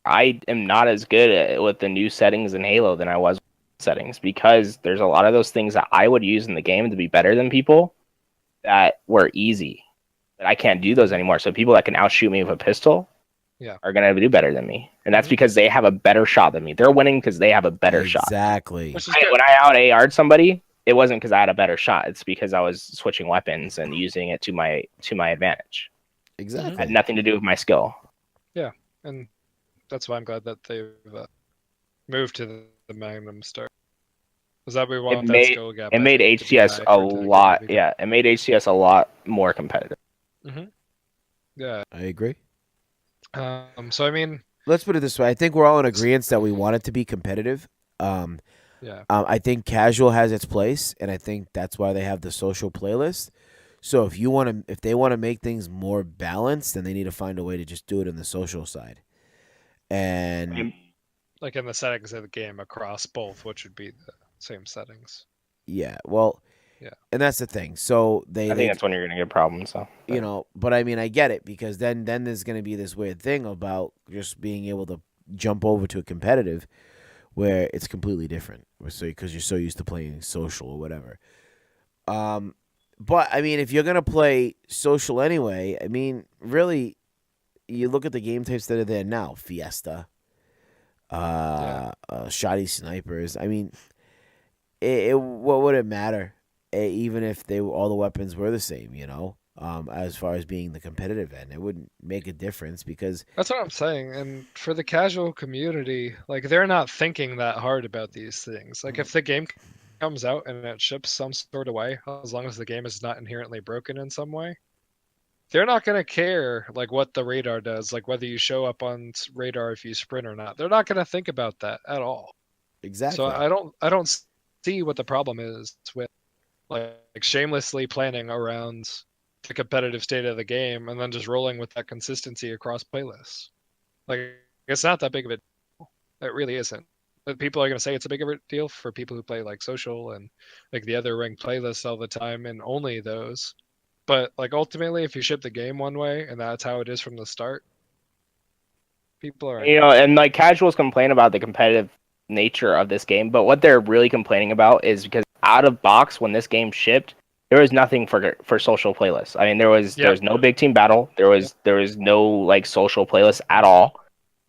I am not as good with the new settings in Halo than I was with settings because there's a lot of those things that I would use in the game to be better than people that were easy. But I can't do those anymore. So people that can outshoot me with a pistol are going to do better than me. And that's because they have a better shot than me. They're winning because they have a better shot. Exactly. When I out-AR'd somebody, it wasn't because I had a better shot. It's because I was switching weapons and using it to my advantage. Exactly. It had nothing to do with my skill. Yeah, and that's why I'm glad that they've moved to the Magnum Star. Because that we want that skill gap. It made HCS a lot. Yeah, it made HCS a lot more competitive. Yeah, I agree. So I mean, let's put it this way. I think we're all in agreement that we want it to be competitive. I think casual has its place, and I think that's why they have the social playlist. So if they want to make things more balanced, then they need to find a way to just do it in the social side. And like in the settings of the game across both, which would be the same settings. Yeah, well, yeah, and that's the thing. So I think that's when you're gonna get problems. So but I mean, I get it because then there's gonna be this weird thing about just being able to jump over to a competitive where it's completely different. So because you're so used to playing social or whatever. But I mean, if you're gonna play social anyway, I mean, really, you look at the game types that are there now: Fiesta, shoddy snipers. I mean, what would it matter? Even if all the weapons were the same, as far as being the competitive end, it wouldn't make a difference because that's what I'm saying. And for the casual community, like they're not thinking that hard about these things. Like if the game comes out and it ships some sort of way, as long as the game is not inherently broken in some way, they're not going to care like what the radar does, like whether you show up on radar if you sprint or not. They're not going to think about that at all. Exactly. So I don't see what the problem is with like shamelessly planning around the competitive state of the game and then just rolling with that consistency across playlists. Like it's not that big of a deal. It really isn't. But people are going to say it's a big of a deal for people who play like social and like the other ranked playlists all the time and only those. But like ultimately, if you ship the game one way and that's how it is from the start, people are and like casuals complain about the competitive nature of this game, but what they're really complaining about is because out of box when this game shipped, there was nothing for social playlists. I mean, there was no big team battle. There was no like social playlist at all.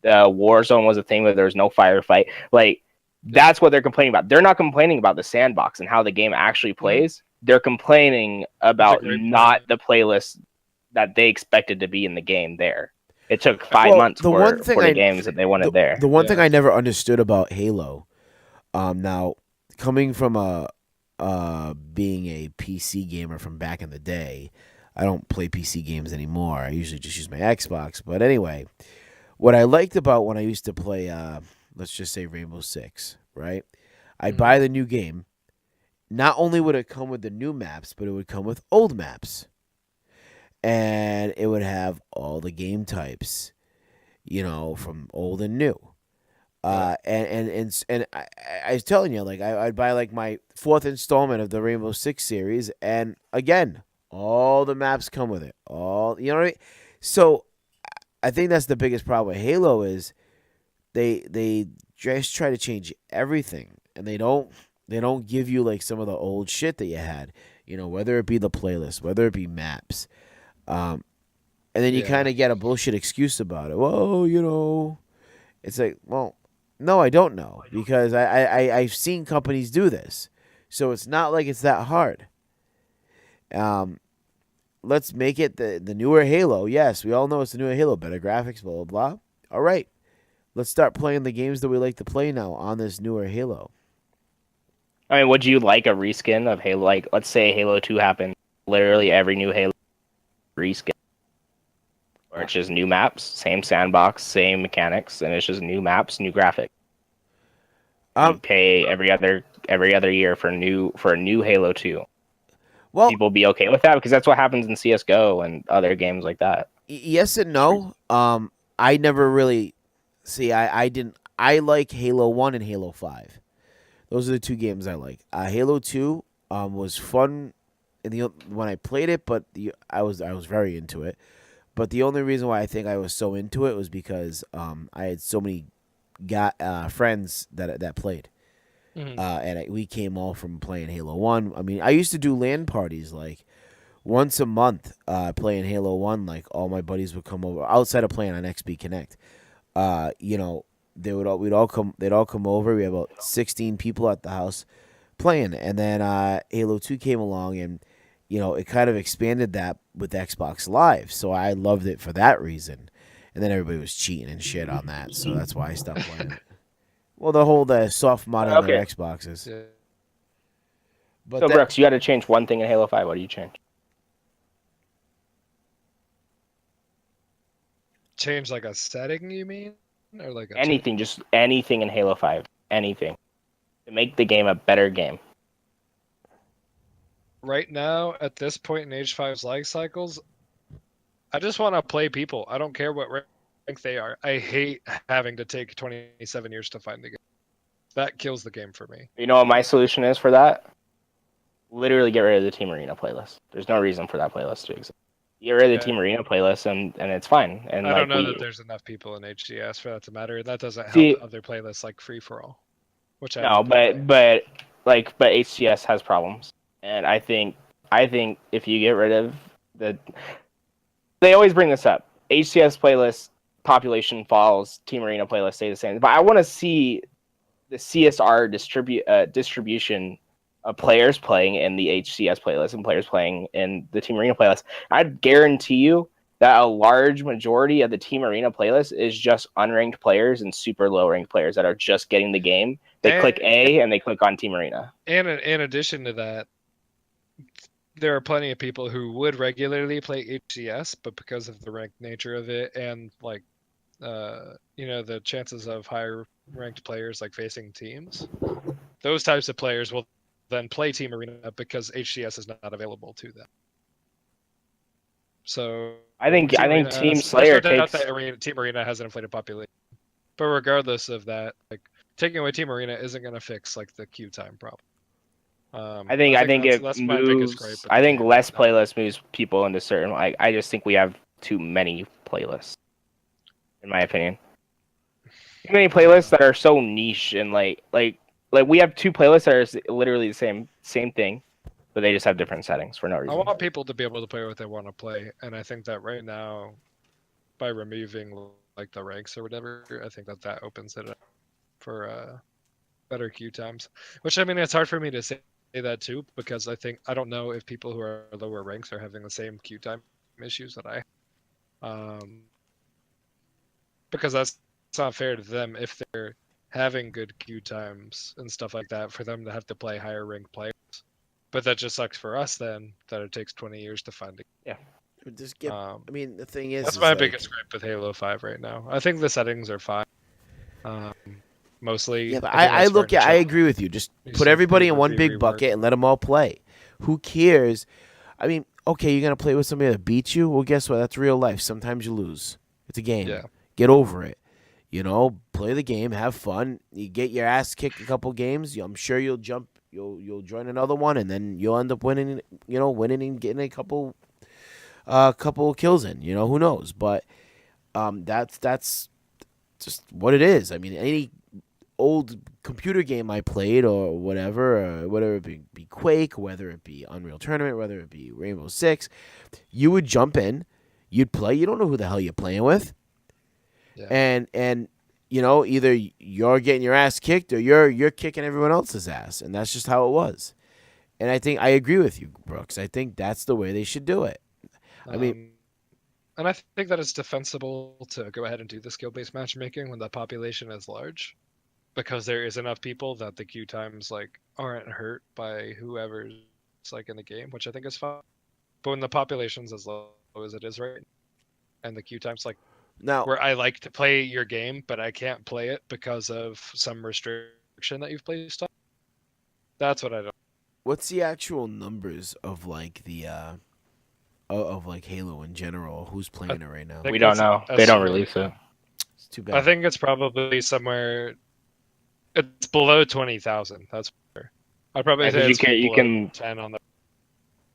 The Warzone was a thing, but there was no firefight. Like that's what they're complaining about. They're not complaining about the sandbox and how the game actually plays. They're complaining about not the playlist that they expected to be in the game there. It took 5 months for the games that they wanted there. The one thing I never understood about Halo, now coming from being a PC gamer from back in the day, I don't play PC games anymore. I usually just use my Xbox. But anyway, what I liked about when I used to play let's just say Rainbow Six, right? I'd buy the new game. Not only would it come with the new maps, but it would come with old maps. And it would have all the game types, from old and new. I was telling you, like I'd buy like my 4th installment of the Rainbow Six series, and again, all the maps come with it. All you know what I mean? So I think that's the biggest problem with Halo is they just try to change everything, and they don't give you like some of the old shit that you had. Whether it be the playlist, whether it be maps, and then you kind of get a bullshit excuse about it. Well, it's like, well, no, I don't know, because I've seen companies do this, so it's not like it's that hard. Let's make it the newer Halo. Yes, we all know it's the newer Halo, better graphics, blah blah blah. All right, let's start playing the games that we like to play now on this newer Halo. I mean, would you like a reskin of Halo? Like, let's say Halo 2 happened, literally every new Halo reskin. Or it's just new maps, same sandbox, same mechanics, and it's just new maps, new graphics. You pay every other year for a new Halo 2. Well, people be okay with that because that's what happens in CS:GO and other games like that. Yes and no. I never really see. I didn't. I like Halo 1 and Halo 5. Those are the two games I like. Halo 2 was fun when I played it, but I was very into it. But the only reason why I think I was so into it was because I had so many friends that played. Mm-hmm. And we came all from playing Halo 1. I mean, I used to do LAN parties like once a month playing Halo 1. Like all my buddies would come over outside of playing on XP Connect. They'd all come over. We had about 16 people at the house playing. And then Halo 2 came along, and it kind of expanded that with Xbox Live. So I loved it for that reason. And then everybody was cheating and shit on that, so that's why I stopped playing it. Well, the soft mod on their Xboxes. Yeah. But so, Brooks, you got to change one thing in Halo 5. What do you change? Change like a setting, you mean? Or like anything, just anything in Halo 5. Anything. To make the game a better game. Right now, at this point in Age 5's life cycles, I just want to play people. I don't care what rank they are. I hate having to take 27 years to find the game. That kills the game for me. You know what my solution is for that? Literally get rid of the Team Arena playlist. There's no reason for that playlist to exist. Get rid of the Team Arena playlist and it's fine. And I don't know that there's enough people in HGS for that to matter. That doesn't help other playlists like Free For All. But HGS has problems. And I think if you get rid of they always bring this up. HCS playlist population falls, Team Arena playlist stay the same. But I want to see the CSR distribution of players playing in the HCS playlist and players playing in the Team Arena playlist. I'd guarantee you that a large majority of the Team Arena playlist is just unranked players and super low ranked players that are just getting the game. They click A and they click on Team Arena. And in addition to that, there are plenty of people who would regularly play HCS, but because of the ranked nature of it and the chances of higher ranked players like facing teams, those types of players will then play Team Arena because HCS is not available to them. So I think Team Slayer takes Team Arena has an inflated population, but regardless of that, like taking away Team Arena isn't going to fix like the queue time problem. I think it moves. I think less playlists moves people into certain. I just think we have too many playlists, in my opinion. Too many playlists that are so niche and like we have two playlists that are literally the same thing, but they just have different settings for no reason. I want people to be able to play what they want to play, and I think that right now, by removing like the ranks or whatever, I think that opens it up for better queue times. Which I mean, it's hard for me to say that too, because I don't know if people who are lower ranks are having the same queue time issues that I because that's not fair to them if they're having good queue times and stuff like that for them to have to play higher ranked players. But that just sucks for us then that it takes 20 years to find it. Yeah. I mean, the thing is, that's my biggest gripe with Halo 5 right now. I think the settings are fine. mostly. Yeah, but I think I agree with you. Just put everybody in one big bucket and let them all play. Who cares? I mean, okay, you're gonna play with somebody that beats you. Well, guess what? That's real life. Sometimes you lose. It's a game. Yeah. Get over it. Play the game, have fun. You get your ass kicked a couple games. I'm sure you'll jump. You'll join another one, and then you'll end up winning. Winning and getting a couple kills in. Who knows? But that's just what it is. I mean, any old computer game I played or whatever, whether it be Quake, whether it be Unreal Tournament, whether it be Rainbow Six, you would jump in, you'd play. You don't know who the hell you're playing with, and either you're getting your ass kicked or you're kicking everyone else's ass, and that's just how it was. And I think I agree with you, Brooks. I think that's the way they should do it. I mean. And I think that it's defensible to go ahead and do the skill-based matchmaking when the population is large, because there is enough people that the queue times aren't hurt by whoever's in the game, which I think is fine. But when the population's as low as it is right, and the queue times now where I like to play your game, but I can't play it because of some restriction that you've placed on, that's what I don't. What's the actual numbers of the of Halo in general? Who's playing it right now? We don't know. They don't release it. It's too bad. I think it's probably somewhere. It's below 20,000. That's fair. I'd probably say you can 10 on the.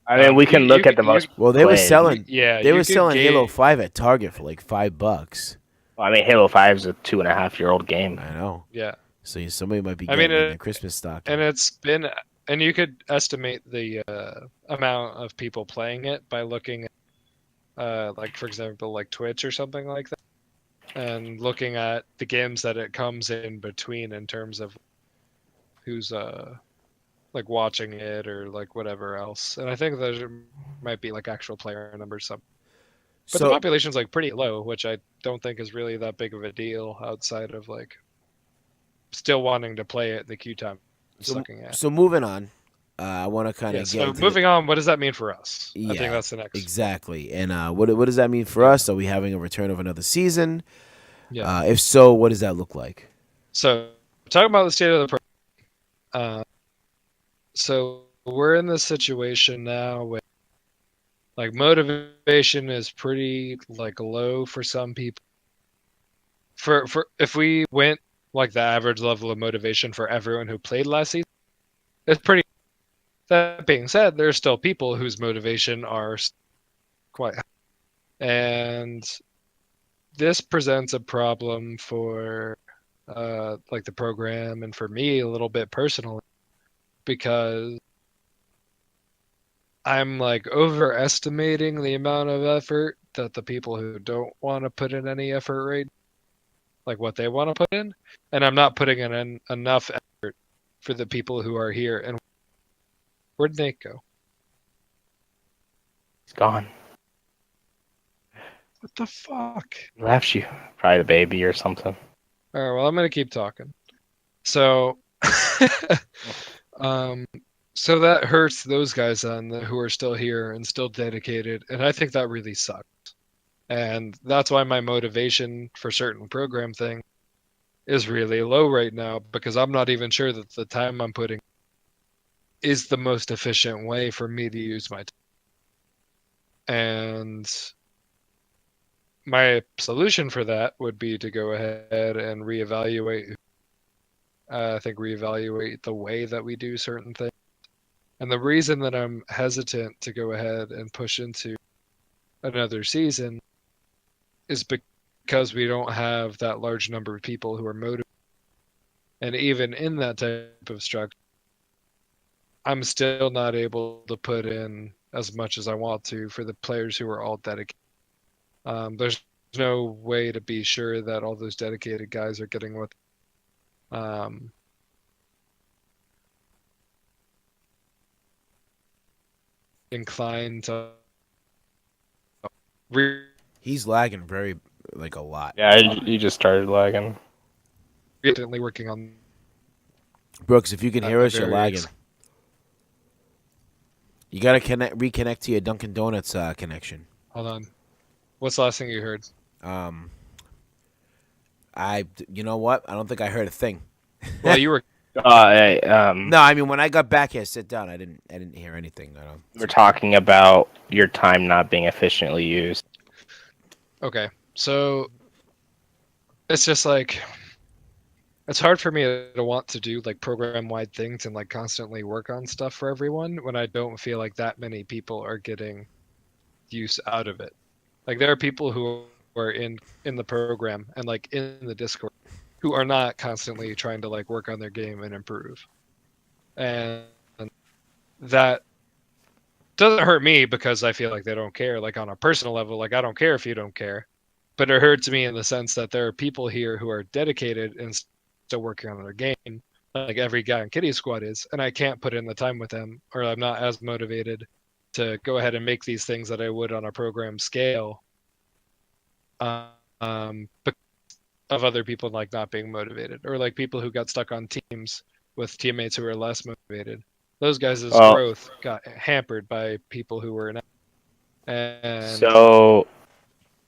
I mean, we can look at the most. Well, they were selling. Yeah, they were selling Halo 5 at Target for $5. Well, I mean, Halo 5 is a 2.5-year-old game. I know. Yeah. So somebody might be getting the Christmas stock. And it's been. And you could estimate the amount of people playing it by looking at, for example, Twitch or something like that, and looking at the games that it comes in between in terms of who's watching it or whatever else. And I think there might be actual player numbers. But the population's pretty low, which I don't think is really that big of a deal outside of still wanting to play it the queue time. So moving on, I want to kind of get into moving on. What does that mean for us? Yeah, I think that's the next. Exactly. And what does that mean for us? Are we having a return of another season? Yeah. If so, what does that look like? So talking about the state of the program. So we're in this situation now where motivation is pretty low for some people. For if we went the average level of motivation for everyone who played last season, it's pretty. That being said, there's still people whose motivation are quite high. And this presents a problem for the program and for me a little bit personally, because I'm overestimating the amount of effort that the people who don't want to put in any effort right, what they want to put in, and I'm not putting in enough effort for the people who are here. And where'd Nate go? He's gone. What the fuck? He left you. Probably the baby or something. All right, well, I'm gonna keep talking. So, so that hurts those guys who are still here and still dedicated, and I think that really sucks. And that's why my motivation for certain program thing is really low right now, because I'm not even sure that the time I'm putting is the most efficient way for me to use my time. And my solution for that would be to go ahead and reevaluate. I think reevaluate the way that we do certain things. And the reason that I'm hesitant to go ahead and push into another season is because we don't have that large number of people who are motivated. And even in that type of structure, I'm still not able to put in as much as I want to for the players who are all dedicated. There's no way to be sure that all those dedicated guys are getting what inclined to. He's lagging very a lot. Yeah, you just started lagging. Recently working on. Brooks, if you can hear us, you're lagging. You gotta reconnect to your Dunkin' Donuts connection. Hold on. What's the last thing you heard? You know what? I don't think I heard a thing. Well, you were. No, I mean when I got back here, sit down. I didn't hear anything. We're talking about your time not being efficiently used. Okay, so it's just like it's hard for me to want to do like program-wide things and like constantly work on stuff for everyone when I don't feel like that many people are getting use out of it. Like there are people who are in the program and like in the Discord who are not constantly trying to like work on their game and improve. And that doesn't hurt me because I feel like they don't care. Like on a personal level, like I don't care if you don't care. But it hurts me in the sense that there are people here who are dedicated and still working on their game, like every guy in Kitty Squad is, and I can't put in the time with them, or I'm not as motivated to go ahead and make these things that I would on a program scale, because of other people like not being motivated, or like people who got stuck on teams with teammates who were less motivated. Those guys' growth got hampered by people who were not. And so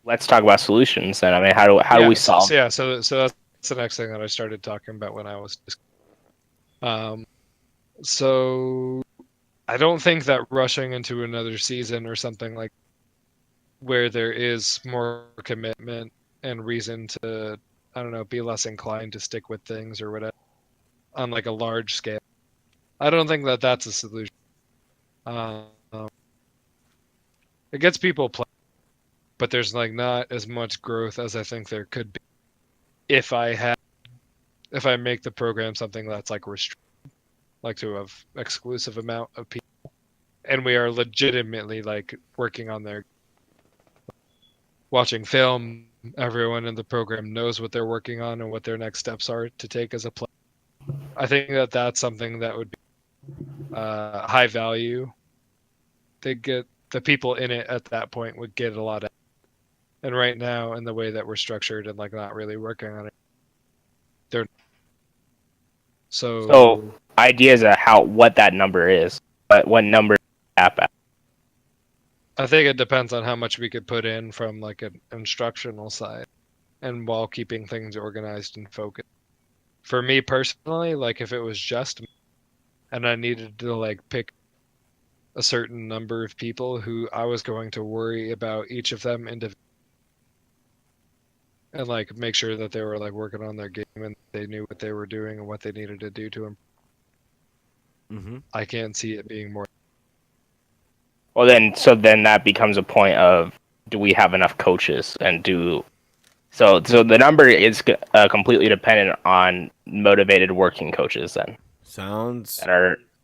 let's talk about solutions then. I mean, how do we solve? So that's the next thing that I started talking about when I was. So I don't think that rushing into another season or something like where there is more commitment and reason to, I don't know, be less inclined to stick with things or whatever on like a large scale. I don't think that that's a solution. It gets people playing, but there's like not as much growth as I think there could be if I make the program something that's like restricted, like to an exclusive amount of people, and we are legitimately like working on their watching film. Everyone in the program knows what they're working on and what their next steps are to take as a player. I think that that's something that would be high value. They get the people in it at that point would get a lot of. And right now, in the way that we're structured and like not really working on it, they're so ideas of what that number is, but what number cap at? I think it depends on how much we could put in from like an instructional side, and while keeping things organized and focused. For me personally, like if it was just me, and I needed to like pick a certain number of people who I was going to worry about each of them individually, and like make sure that they were like working on their game and they knew what they were doing and what they needed to do to improve. Mm-hmm. I can't see it being more. Well, then that becomes a point of, do we have enough coaches, and so the number is completely dependent on motivated working coaches then. Sounds.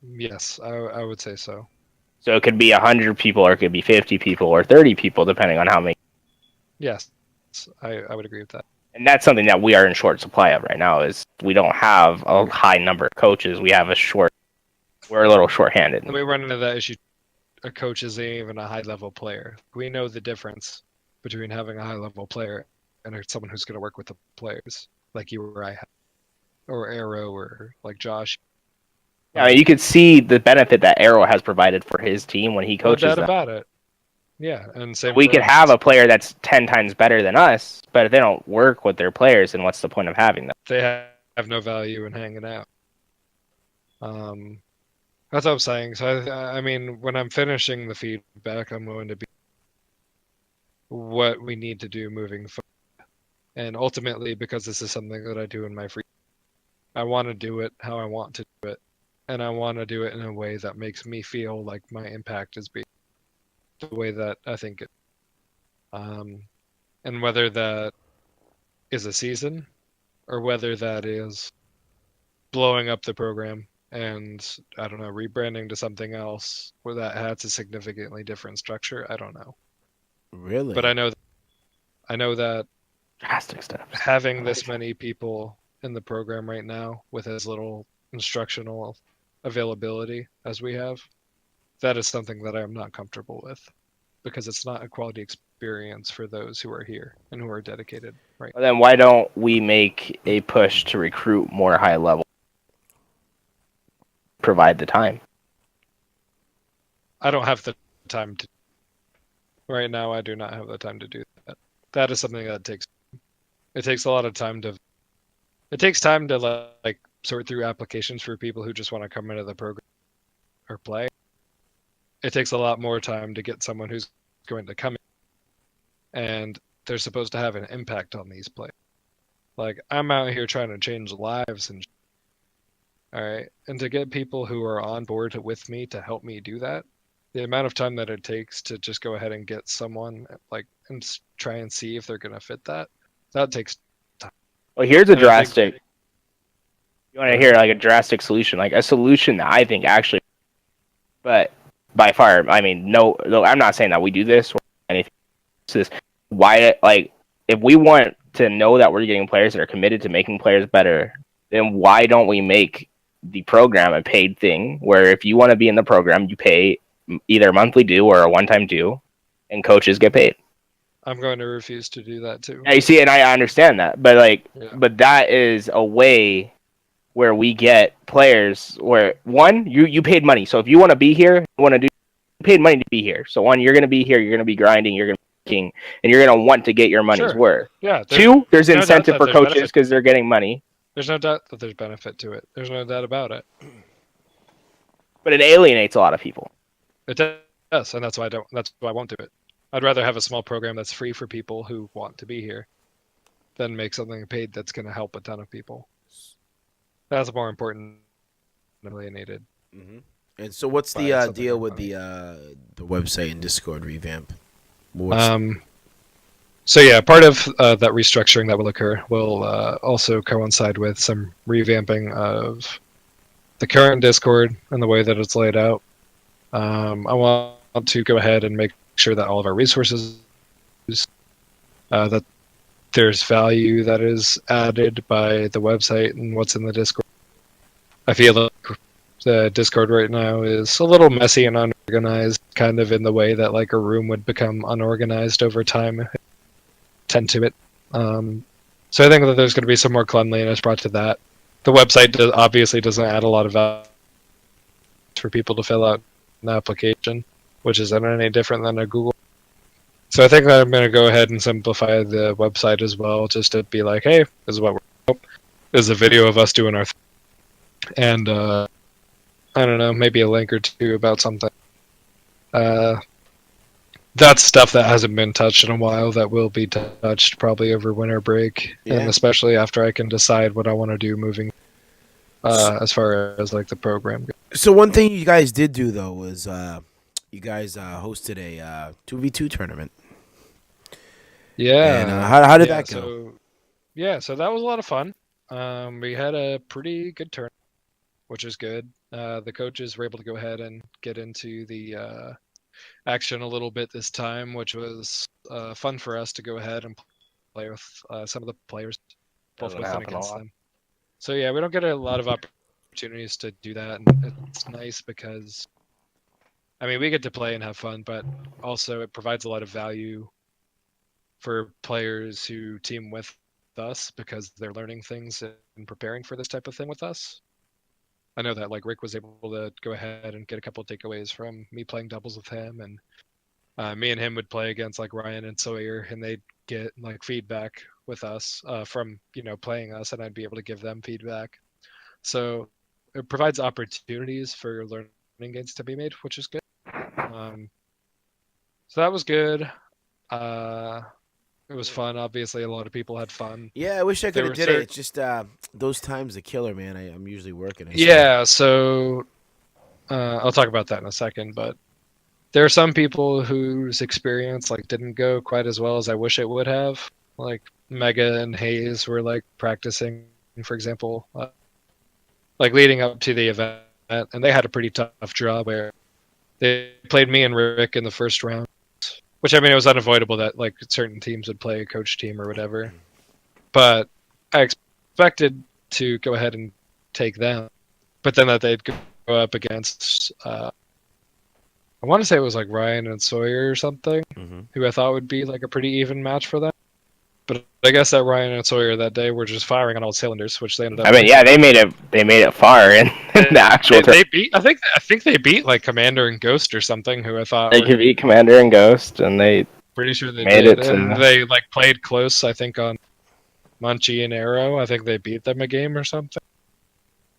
Yes, I would say so. So it could be 100 people, or it could be 50 people, or 30 people, depending on how many. Yes, I would agree with that. And that's something that we are in short supply of right now. Is we don't have a high number of coaches. We're a little short-handed. And we run into that issue. A coach isn't even a high-level player. We know the difference between having a high-level player and someone who's going to work with the players, like you or I have, or Arrow, or like Josh. Yeah, I mean, you could see the benefit that Arrow has provided for his team when he coaches no doubt them. about it. Yeah, and same. We could have a player that's 10 times better than us, but if they don't work with their players, then what's the point of having them? They have no value in hanging out. That's what I'm saying. So I mean, when I'm finishing the feedback, I'm going to be what we need to do moving forward. And ultimately, because this is something that I do in my free, I want to do it how I want to do it, and I want to do it in a way that makes me feel like my impact is being the way that I think it. And whether that is a season, or whether that is blowing up the program and, I don't know, rebranding to something else where that has a significantly different structure, I don't know. Really? But I know that Drastic stuff. having this many people in the program right now with as little instructional availability as we have, that is something that I'm not comfortable with, because it's not a quality experience for those who are here and who are dedicated. Right. Well, then why don't we make a push to recruit more high level? Provide the time. I don't have the time to. Right now, I do not have the time to do that. That is something that takes. It takes a lot of time to. It takes time to like sort through applications for people who just want to come into the program or play. It takes a lot more time to get someone who's going to come in, and they're supposed to have an impact on these players. Like, I'm out here trying to change lives and all right, and to get people who are on board with me to help me do that, the amount of time that it takes to just go ahead and get someone like and try and see if they're going to fit that takes time. Well, here's a drastic. You want to hear like a drastic solution, like a solution that I think actually, but by far, I mean, no, I'm not saying that we do this or anything. This why, like, if we want to know that we're getting players that are committed to making players better, then why don't we make the program a paid thing where if you want to be in the program, you pay either a monthly due or a one-time due, and coaches get paid. I'm going to refuse to do that too. Yeah, you see, and I understand that, but but that is a way where we get players where one, you paid money. So if you want to be here, you paid money to be here. So one, you're going to be here, you're going to be grinding, you're going to be king, and you're going to want to get your money's worth. Yeah. Two, there's incentive for coaches because they're getting money. There's no doubt that there's benefit to it. There's no doubt about it. But it alienates a lot of people. It does, and that's why I won't do it. I'd rather have a small program that's free for people who want to be here than make something paid that's going to help a ton of people. That's more important than alienated. Mm-hmm. And so, what's the deal with the website and Discord revamp? So yeah, part of that restructuring that will occur will also coincide with some revamping of the current Discord and the way that it's laid out. I want to go ahead and make sure that all of our resources, that there's value that is added by the website and what's in the Discord. I feel like the Discord right now is a little messy and unorganized, kind of in the way that like a room would become unorganized over time. Tend to it. So I think that there's going to be some more cleanliness brought to that. The website obviously doesn't add a lot of value for people to fill out an application, which isn't any different than a Google. So I think that I'm going to go ahead and simplify the website as well, just to be like, hey, this is what we're doing. This is a video of us doing our thing. And I don't know, maybe a link or two about something. That's stuff that hasn't been touched in a while that will be touched probably over winter break, and especially after I can decide what I want to do moving as far as like the program goes. So one thing you guys did do though was you guys hosted a 2v2 tournament. Yeah. And how did that go? So that was a lot of fun. We had a pretty good tournament, which is good. The coaches were able to go ahead and get into the action a little bit this time, which was fun for us to go ahead and play with some of the players, both with and against them. So yeah, we don't get a lot of opportunities to do that, and it's nice because, I mean, we get to play and have fun, but also it provides a lot of value for players who team with us because they're learning things and preparing for this type of thing with us. I know that like Rick was able to go ahead and get a couple of takeaways from me playing doubles with him, and me and him would play against like Ryan and Sawyer, and they'd get like feedback with us from playing us, and I'd be able to give them feedback. So it provides opportunities for learning games to be made, which is good. So that was good. It was fun. Obviously, a lot of people had fun. Yeah, I wish I could have did it. It's just those times a killer, man. I'm usually working. Yeah, so I'll talk about that in a second. But there are some people whose experience like didn't go quite as well as I wish it would have. Like Mega and Hayes were like practicing, for example, like leading up to the event, and they had a pretty tough draw where they played me and Rick in the first round. Which, I mean, it was unavoidable that, like, certain teams would play a coach team or whatever. But I expected to go ahead and take them. But then that they'd go up against, I want to say it was, like, Ryan and Sawyer or something, who I thought would be, like, a pretty even match for them. But I guess that Ryan and Sawyer that day were just firing on all cylinders, which they ended up. I mean, yeah, they made it far in the actual. They beat. I think they beat like Commander and Ghost or something. Who I thought they could beat Commander and Ghost, and they pretty sure they made did. it. And they like played close. I think on Munchie and Arrow. I think they beat them a game or something.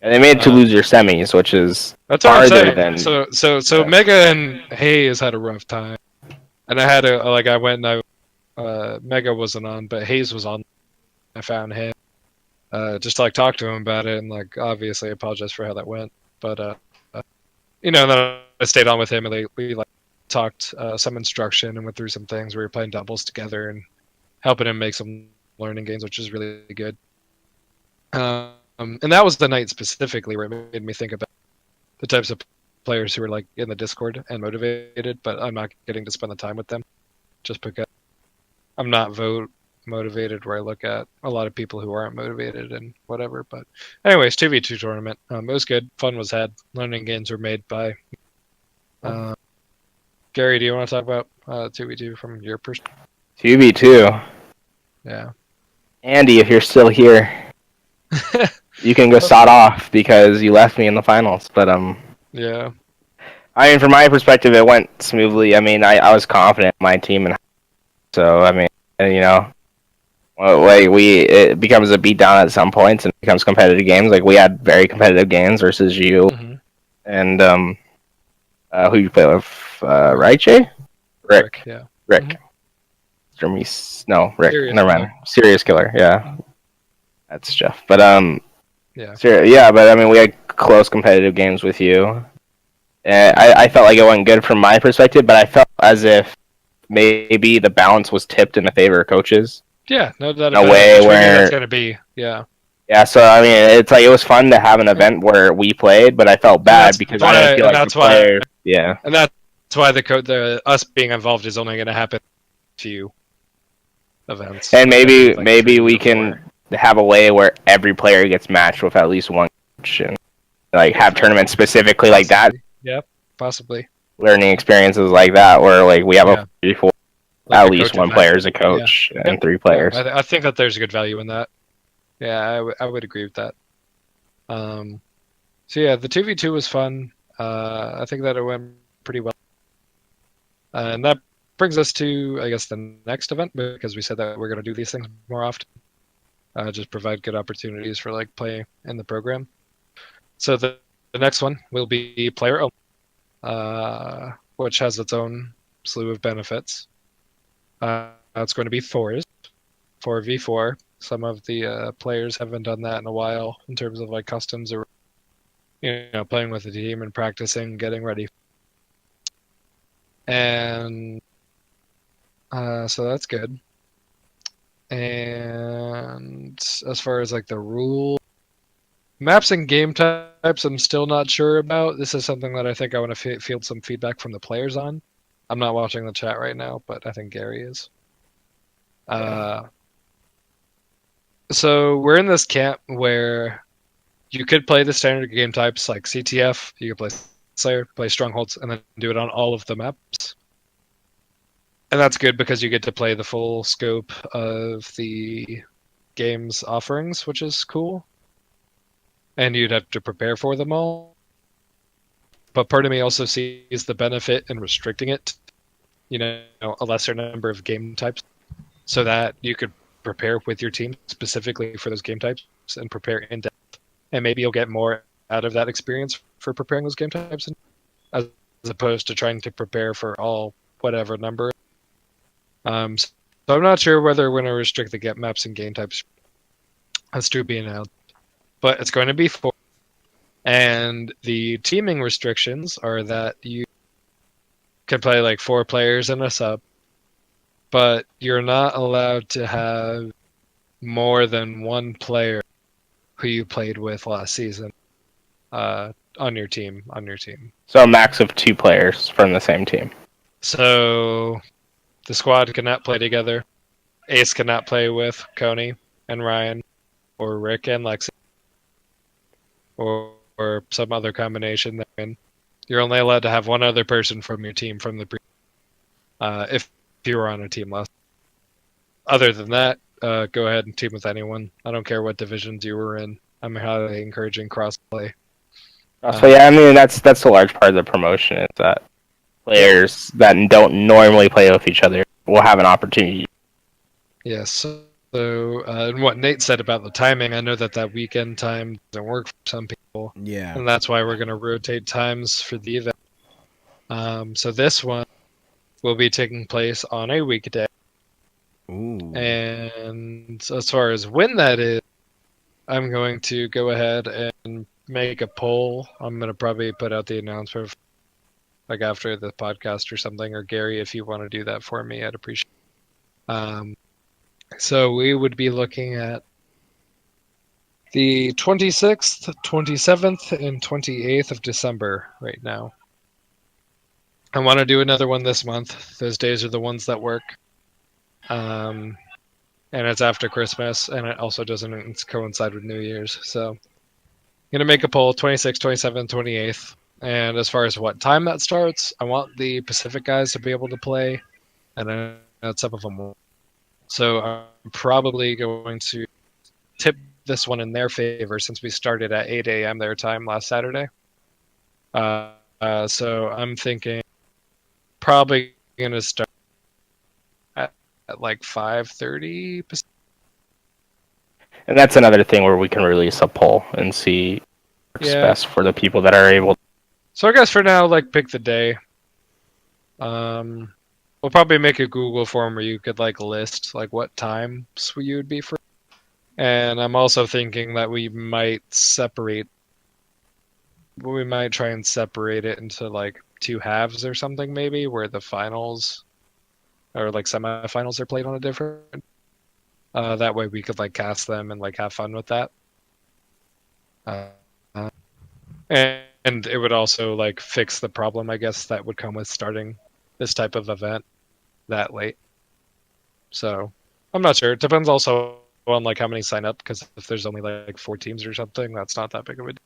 And they made it to lose your semis, which is that's what I'm farther saying. than. So Mega and Hayes had a rough time, and I had I went and Mega wasn't on, but Hayes was on. I found him, just to talk to him about it, and obviously apologize for how that went. But then I stayed on with him, and we talked some instruction and went through some things. We were playing doubles together and helping him make some learning games, which is really good. And that was the night specifically where it made me think about the types of players who were in the Discord and motivated, but I'm not getting to spend the time with them just because I'm not vote motivated, where I look at a lot of people who aren't motivated and whatever. But anyways, 2v2 tournament. It was good. Fun was had. Learning games were made by Gary. Do you want to talk about 2v2 from your perspective? 2v2. Yeah. Andy, if you're still here, you can go sod off because you left me in the finals. But yeah. I mean, from my perspective, it went smoothly. I mean, I was confident in my team, and so I mean, it becomes a beatdown at some points, and it becomes competitive games. We had very competitive games versus you, and who you play with, right, Jay? Rick. Yeah. Rick. No, Rick. Serious Never mind. Serious Killer. Yeah. That's Jeff. But yeah. But I mean, we had close competitive games with you. I felt like it went good from my perspective, but I felt as if maybe the balance was tipped in the favor of coaches. Yeah, no doubt about it. In a way where it's gonna be. Yeah. Yeah, so I mean, it's it was fun to have an event where we played, but I felt bad because I didn't feel like the players. Yeah. And that's why us being involved is only going to happen to you events. And maybe we can have a way where every player gets matched with at least one coach, and have tournaments specifically like that. Yep, possibly. Learning experiences like that, where we have a 3-4, at least one player is a coach and 3 players. I think that there's a good value in that. Yeah, I would agree with that. So yeah, the 2v2 was fun. I think that it went pretty well. And that brings us to, I guess, the next event, because we said that we're going to do these things more often. Just provide good opportunities for play in the program. So the next one will be player only, which has its own slew of benefits. It's going to be 4v4. Some of the players haven't done that in a while in terms of customs or playing with the team and practicing, getting ready. And so that's good. And as far as the rule maps and game types, I'm still not sure about. This is something that I think I want to field some feedback from the players on. I'm not watching the chat right now, but I think Gary is. So we're in this camp where you could play the standard game types like CTF, you could play Slayer, play Strongholds, and then do it on all of the maps. And that's good because you get to play the full scope of the game's offerings, which is cool. And you'd have to prepare for them all. But part of me also sees the benefit in restricting it, a lesser number of game types, so that you could prepare with your team specifically for those game types and prepare in depth. And maybe you'll get more out of that experience for preparing those game types as opposed to trying to prepare for all whatever number. So I'm not sure whether we're going to restrict the get maps and game types. That's to be announced. But it's going to be 4. And the teaming restrictions are that you can play 4 players in a sub, but you're not allowed to have more than 1 player who you played with last season on your team. So a max of 2 players from the same team. So the squad cannot play together. Ace cannot play with Coney and Ryan, or Rick and Lexi, or some other combination therein. You're only allowed to have 1 other person from your team from the if you were on a team last. Other than that, go ahead and team with anyone. I don't care what divisions you were in. I'm highly encouraging crossplay. So yeah, I mean that's a large part of the promotion is that players that don't normally play with each other will have an opportunity. Yes. and what Nate said about the timing, I know that weekend time doesn't work for some people. Yeah. And that's why we're going to rotate times for the event. So this one will be taking place on a weekday. Ooh. And as far as when that is, I'm going to go ahead and make a poll. I'm going to probably put out the announcement like after the podcast or something, or Gary, if you want to do that for me, I'd appreciate it. So we would be looking at the 26th, 27th, and 28th of December right now. I want to do another one this month. Those days are the ones that work. And it's after Christmas, and it also doesn't coincide with New Year's. So I'm going to make a poll, 26th, 27th, 28th. And as far as what time that starts, I want the Pacific guys to be able to play, and I know some of them won't. So I'm probably going to tip this one in their favor since we started at 8 a.m. their time last Saturday. So I'm thinking probably going to start at like 5:30. And that's another thing where we can release a poll and see what's best for the people that are able. So I guess for now, like, pick the day. We'll probably make a Google form where you could like list like what times you would be for. And I'm also thinking that we might try and separate it into like two halves or something, maybe, where the finals or like semifinals are played on a different. That way we could like cast them and like have fun with that. And it would also like fix the problem, I guess, that would come with starting this type of event that late. So I'm not sure. It depends also on like how many sign up, because if there's only like 4 teams or something, that's not that big of a deal.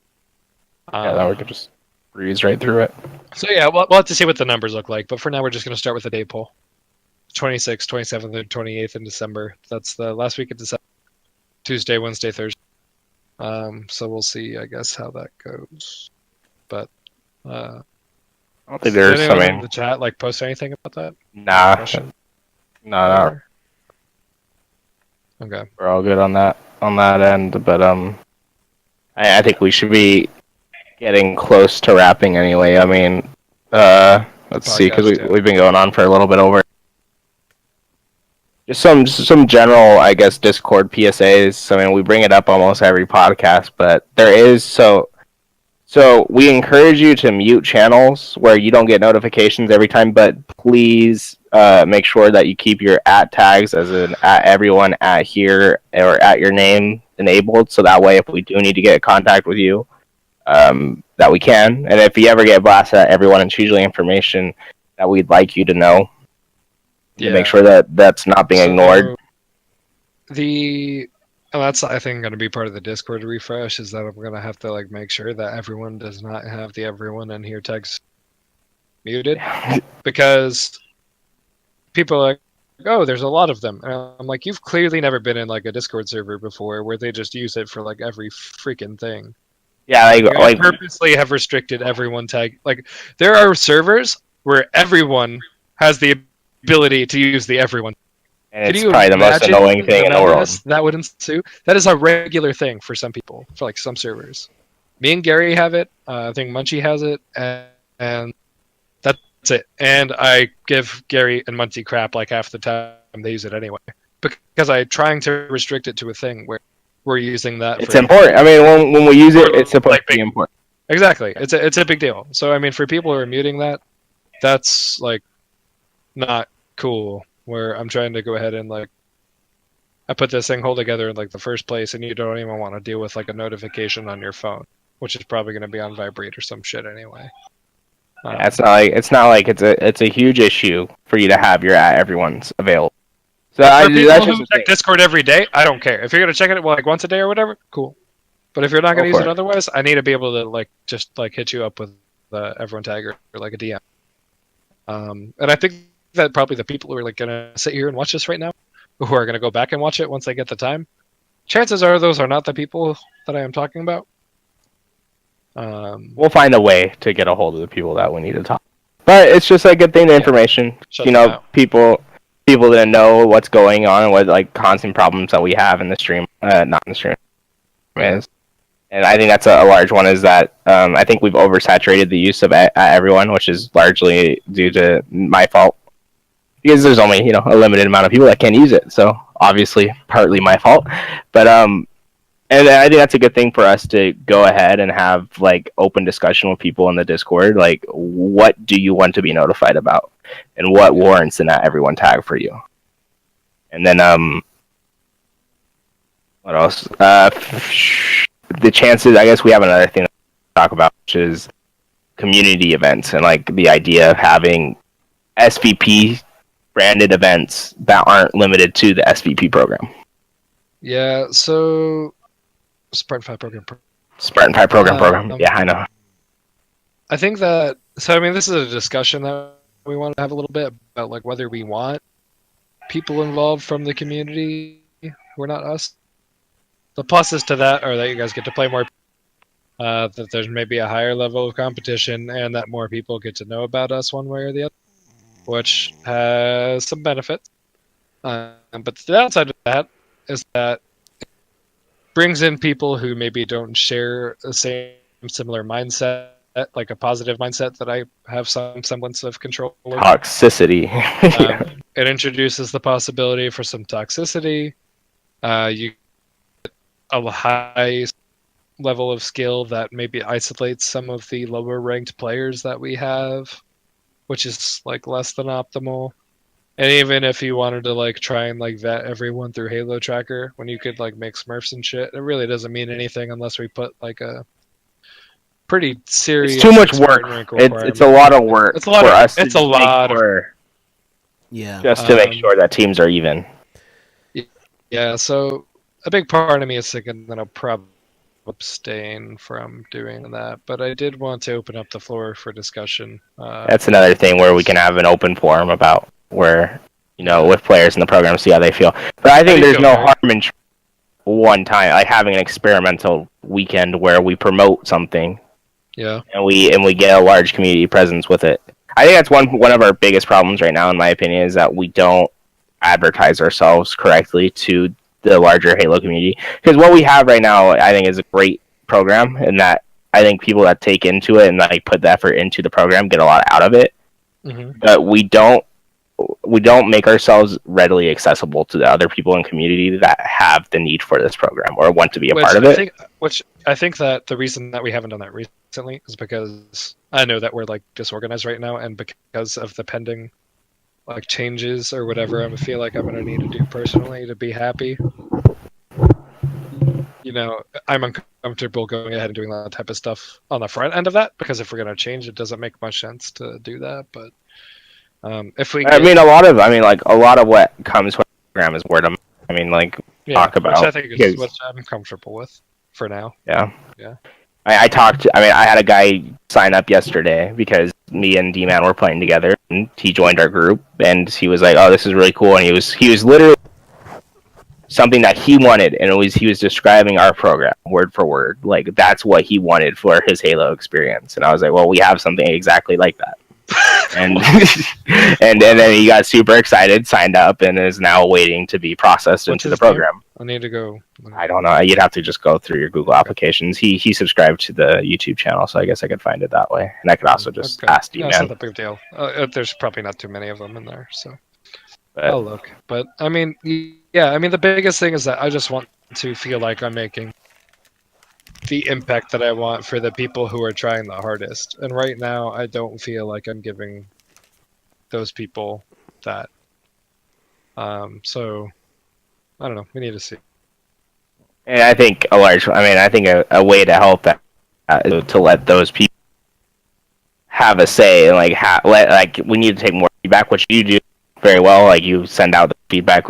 Then we could just breeze right through it. So yeah, we'll have to see what the numbers look like. But for now, we're just going to start with the day poll. 26th, 27th, and 28th in December. That's the last week of December. Tuesday, Wednesday, Thursday. So we'll see, I guess, how that goes. But I don't think there's anyone in the chat like post anything about that? Nah. No. Okay. We're all good on that end, but I think we should be getting close to wrapping anyway. I mean, let's see, because we've been going on for a little bit over. Just some general, I guess, Discord PSAs. I mean, we bring it up almost every podcast, but there is so we encourage you to mute channels where you don't get notifications every time, but please make sure that you keep your @tags as an @everyone, @here, or @your name enabled, so that way if we do need to get in contact with you, that we can. And if you ever get blasted at everyone, it's usually information that we'd like you to know. To make sure that that's not being ignored. That's, I think, going to be part of the Discord refresh, is that I'm going to have to like make sure that everyone does not have the everyone and here tags muted, because people are like, oh, there's a lot of them. And I'm like, you've clearly never been in like a Discord server before where they just use it for like every freaking thing. Yeah, I purposely have restricted everyone tag. Like, there are servers where everyone has the ability to use the everyone. And it's probably the most annoying thing in the world. That would ensue. That is a regular thing for some people, for like some servers. Me and Gary have it. I think Munchie has it, and that's it. And I give Gary and Munchie crap like half the time they use it anyway, because I'm trying to restrict it to a thing where we're using that. It's important. I mean, when we use it, it's supposed to be important. Exactly. It's a big deal. So I mean, for people who are muting that, that's like not cool. Where I'm trying to go ahead and like, I put this thing whole together in like the first place, and you don't even want to deal with like a notification on your phone, which is probably going to be on vibrate or some shit anyway. It's not like it's a huge issue for you to have your everyone's available. So for people who check Discord every day, I don't care. If you're going to check it like once a day or whatever, cool. But if you're not going to use it otherwise, I need to be able to like just like hit you up with the everyone tag or like a DM. And I think that probably the people who are like gonna sit here and watch this right now, who are gonna go back and watch it once they get the time, chances are those are not the people that I am talking about. We'll find a way to get a hold of the people that we need to talk. But it's just like a thing of information. People people didn't know what's going on and what like constant problems that we have in the stream, not in the stream is. And I think that's a large one. Is that I think we've oversaturated the use of everyone, which is largely due to my fault because there's only a limited amount of people that can use it. So obviously, partly my fault. But and I think that's a good thing for us to go ahead and have like open discussion with people in the Discord. Like, what do you want to be notified about, and what warrants in that everyone tag for you? And then what else? The chances. I guess we have another thing to talk about, which is community events and like the idea of having SVP branded events that aren't limited to the SVP program. Yeah. So. Spartan V program. Yeah, I know. I think that. So I mean, this is a discussion that we want to have a little bit about, like whether we want people involved from the community who are not us. The pluses to that are that you guys get to play more. That there's maybe a higher level of competition, and that more people get to know about us one way or the other, which has some benefits. But the downside of that is that brings in people who maybe don't share the similar mindset, like a positive mindset that I have some semblance of control over. Toxicity. It introduces the possibility for some toxicity. You get a high level of skill that maybe isolates some of the lower ranked players that we have, which is like less than optimal. And even if you wanted to like try and like vet everyone through Halo Tracker, when you could like make Smurfs and shit, it really doesn't mean anything unless we put like a pretty serious. It's too much work. It's a lot of work. It's a lot of us. It's a lot of just to make sure that teams are even. Yeah. So a big part of me is thinking that I'll probably abstain from doing that, but I did want to open up the floor for discussion. That's another thing where we can have an open forum about where with players in the program, see how they feel. But I think there's no harm in one time like having an experimental weekend where we promote something, and we get a large community presence with it. I think that's one of our biggest problems right now, in my opinion, is that we don't advertise ourselves correctly to the larger Halo community. Because what we have right now, I think, is a great program, and that I think people that take into it and like put the effort into the program get a lot out of it. Mm-hmm. But we don't make ourselves readily accessible to the other people in community that have the need for this program or want to be a part of it. I think that the reason that we haven't done that recently is because I know that we're like disorganized right now, and because of the pending like changes or whatever, I feel like I'm gonna need to do personally to be happy. I'm uncomfortable going ahead and doing that type of stuff on the front end of that, because if we're gonna change, it doesn't make much sense to do that. But if we, a lot of what comes from the program is word of mouth. Talk about, which I think is what I'm comfortable with for now. Yeah. I had a guy sign up yesterday because me and D-Man were playing together, and he joined our group, and he was like, "Oh, this is really cool," and he was literally something that he wanted, and he was describing our program word for word, like that's what he wanted for his Halo experience, and I was like, "Well, we have something exactly like that." and and then he got super excited, signed up, and is now waiting to be processed into the program. I need to go. I don't know. You'd have to just go through your Google applications. He subscribed to the YouTube channel, so I guess I could find it that way. And I could also just ask D-Man. That's not a big deal. There's probably not too many of them in there, so I'll look. But the biggest thing is that I just want to feel like I'm making the impact that I want for the people who are trying the hardest. And right now, I don't feel like I'm giving those people that. So, I don't know. We need to see. And I think a way to help that is to let those people have a say, and we need to take more feedback, which you do very well. Like you send out the feedback.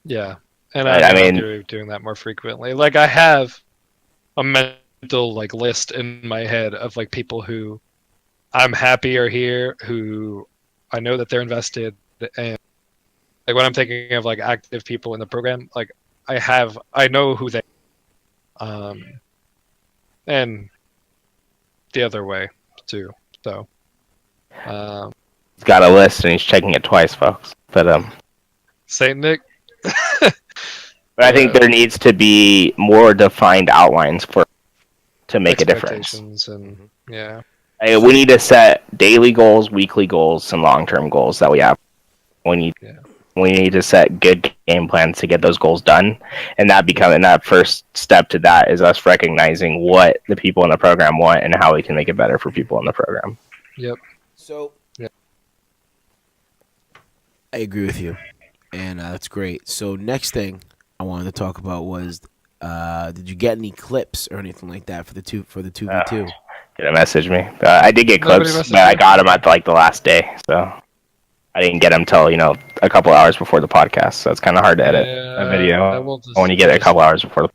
Yeah, and I'm doing that more frequently. Like I have a mental list in my head of like people who I'm happy are here, who I know that they're invested, and like when I'm thinking of like active people in the program, like I know who they and the other way too. So He's got a list and he's checking it twice, folks. But Saint Nick. but I think there needs to be more defined outlines to make a difference. And yeah. We need to set daily goals, weekly goals, and long-term goals that we have. We need to set good game plans to get those goals done, and that first step to that is us recognizing what the people in the program want and how we can make it better for people in the program. Yep. So, I agree with you, and that's great. So, next thing I wanted to talk about was, did you get any clips or anything like that for the 2v2? Didn't message me. I did get clips, but I got them at the last day, so I didn't get them till a couple hours before the podcast. So it's kind of hard to edit a video when you get it a couple hours before.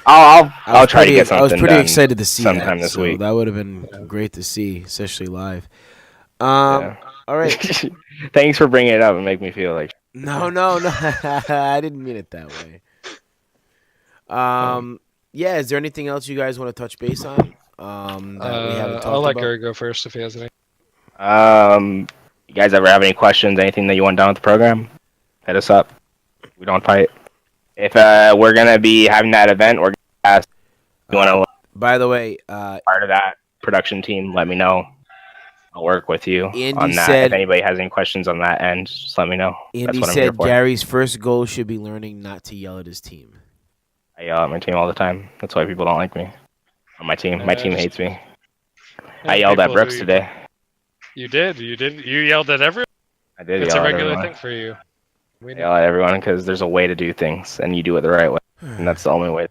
I'll try to get something. I was pretty excited to see sometime that, this week. That would have been great to see, especially live. All right. Thanks for bringing it up and make me feel like. No. I didn't mean it that way. Yeah. Is there anything else you guys want to touch base on? That we haven't talked I'll let about? Gary go first if he has any. You guys ever have any questions? Anything that you want done with the program? Hit us up. We don't fight. If we're gonna be having that event, we're gonna ask. You want to? By the way, part of that production team, let me know. I'll work with you Andy on that. said, if anybody has any questions on that end, just let me know. Andy said Gary's first goal should be learning not to yell at his team. I yell at my team all the time. That's why people don't like me. On my team, my team hates me. I yelled at Brooks today. You did. You yelled at everyone. I did. It's yell a regular at thing for you. I yell at everyone because there's a way to do things, and you do it the right way, and that's the only way.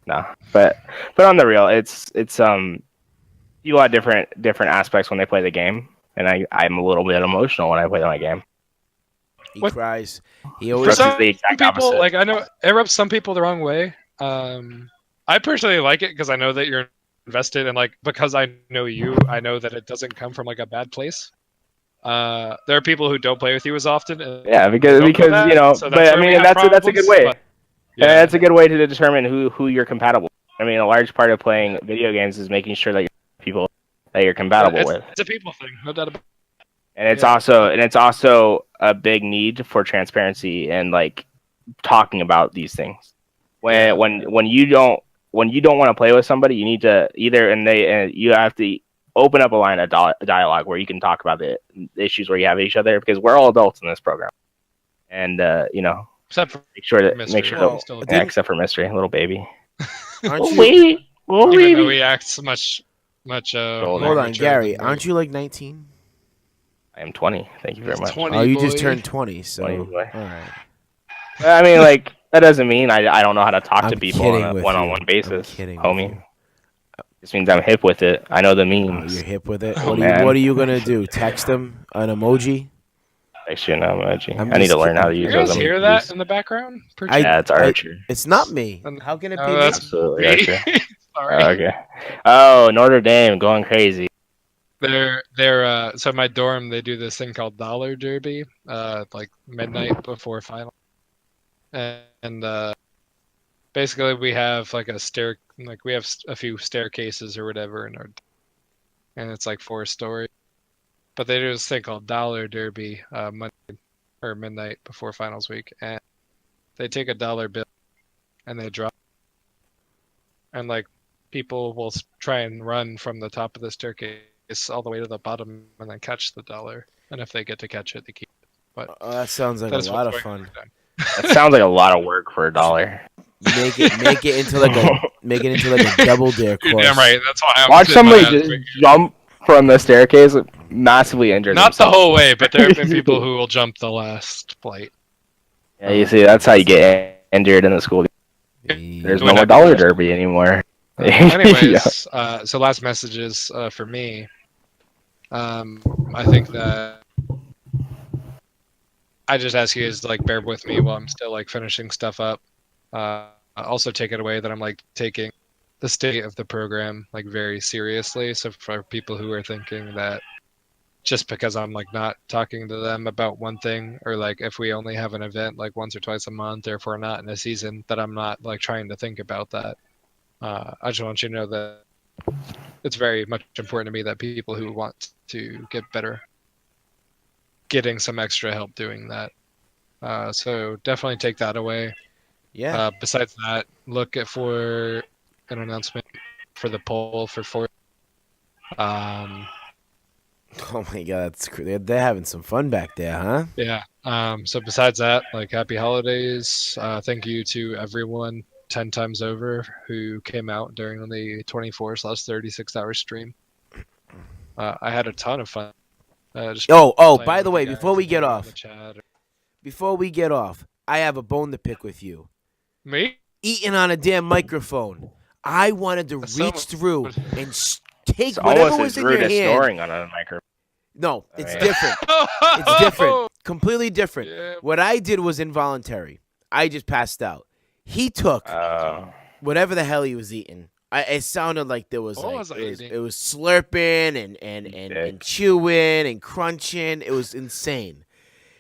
No, but on the real, it's you got different aspects when they play the game, and I'm a little bit emotional when I play my game. He cries. He always. For some the exact people, opposite. I know it rubs some people the wrong way. I personally like it because I know that you're invested, and because I know you, I know that it doesn't come from a bad place. There are people who don't play with you as often. Yeah, because so but I mean that's a good way. But, that's a good way to determine who you're compatible with. I mean, a large part of playing video games is making sure that you're people that you're compatible with. It's a people thing, no doubt about it. And it's also a big need for transparency and talking about these things. When you don't want to play with somebody, you need to you have to open up a line of dialogue where you can talk about the issues where you have each other, because we're all adults in this program, and except for except for Mystery, little baby. Even though he acts much. Hold on, Gary. Aren't you 19? I am 20. Thank you very much. 20, you just turned 20, so 20, all right. I mean, that doesn't mean I don't know how to talk to people on a one-on-one basis, homie. This means I'm hip with it. I know the memes. Oh, you're hip with it? What are you going to do? Text them an emoji? Text you an emoji. I need to learn how to use those emojis. You guys hear that in the background? Yeah, it's Archer. It's not me. How can it be me? Absolutely Archer. Sorry. Okay. Oh, Notre Dame going crazy. They're so my dorm, they do this thing called Dollar Derby, midnight before final. And basically we have we have a few staircases or whatever in our, and it's 4 stories. But they do this thing called Dollar Derby Monday or midnight before finals week, and they take a dollar bill and they drop, and people will try and run from the top of the staircase all the way to the bottom and then catch the dollar, and if they get to catch it, they keep it. But that sounds like a lot of fun. That sounds like a lot of work for a dollar. Make it into a double dare course. You're damn right. That's why I'm watch somebody just jump from the staircase, massively injured. Not themselves. The whole way, but there have been people who will jump the last flight. Yeah, you see, that's how you get injured in the school. There's no more Dollar Derby anymore. Anyways, so last messages for me. I think that I just ask you guys bear with me while I'm still finishing stuff up. Also take it away that I'm taking the state of the program very seriously. So for people who are thinking that just because I'm not talking to them about one thing, or if we only have an event once or twice a month, or if we're not in a season, that I'm not trying to think about that. I just want you to know that it's very much important to me that people who want to get better getting some extra help doing that. So definitely take that away. Yeah. Besides that, look for an announcement for the poll for fourth. Oh my God, they're having some fun back there, huh? Yeah. So besides that, like happy holidays. Thank you to everyone 10 times over who came out during the 24/36-hour stream. I had a ton of fun. By the way, before we get off, I have a bone to pick with you. Me? Eating on a damn microphone. I wanted to reach through and take It's whatever almost was as in rude your as hand. snoring on a microphone. No, it's Yeah. different. It's different. Completely different. Yeah. What I did was involuntary. I just passed out. He took whatever the hell he was eating. It sounded like there was What was I eating? it was slurping and chewing and crunching. It was insane.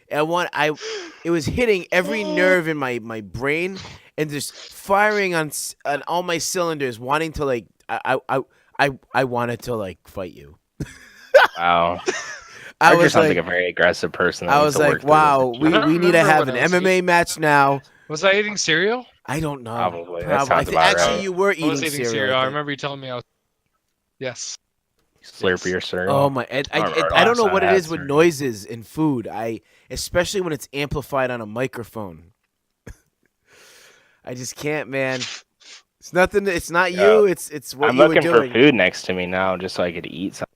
It was hitting every nerve in my brain and just firing on all my cylinders, wanting to like I wanted to like fight you. Wow. I Or was sounds like a very aggressive person. I was like, wow, we need to have an MMA match now. Was I eating cereal? I don't know. Probably. That sounds about Actually, right. you were I was eating eating cereal. I remember you telling me I was. Yes. Slurp your cereal. Oh my! I don't know what it is with noises in food. Especially when it's amplified on a microphone. I just can't, man. It's nothing. It's not you. It's what I'm you were looking doing. for food next to me now, just so I could eat something.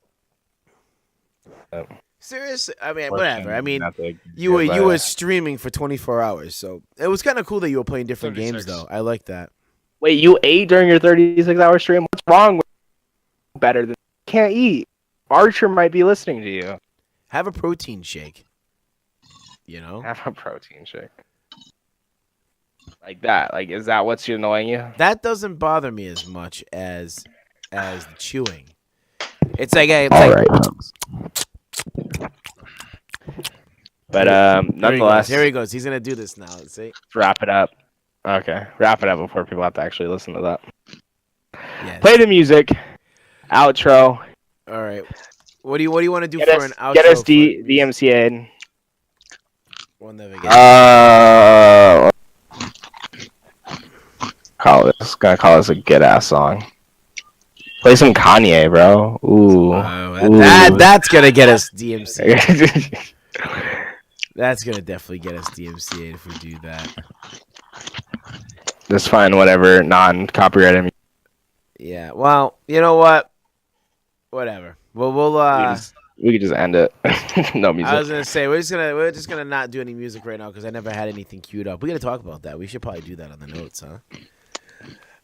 Seriously, I mean, whatever. I mean, Nothing. you were streaming for 24 hours, so it was kind of cool that you were playing different 36. games, though. I like that. Wait, you ate during your 36-hour stream? What's wrong with better than can't eat? Archer might be listening to you. Have a protein shake. You know, Have a protein shake. Like that. Like, is that what's annoying you? that doesn't bother me as much as the chewing. It's like But nonetheless, here he goes. He's gonna do this now. Let's see. wrap it up. Okay, wrap it up before people have to actually listen to that. Yes. Play the music. Outro. All right. What do you want to do Get for us, an outro? get us DMCA'd. We'll never get it. Gonna call this a good ass song. Play some Kanye, bro. Ooh. That's gonna get us DMCA. That's gonna definitely get us DMCA if we do that. Just find whatever non-copyrighted. Yeah. Well, you know what? Whatever. Well, we could just end it. No music. I was gonna say we're just gonna not do any music right now because I never had anything queued up. We gotta talk about that. We should probably do that on the notes,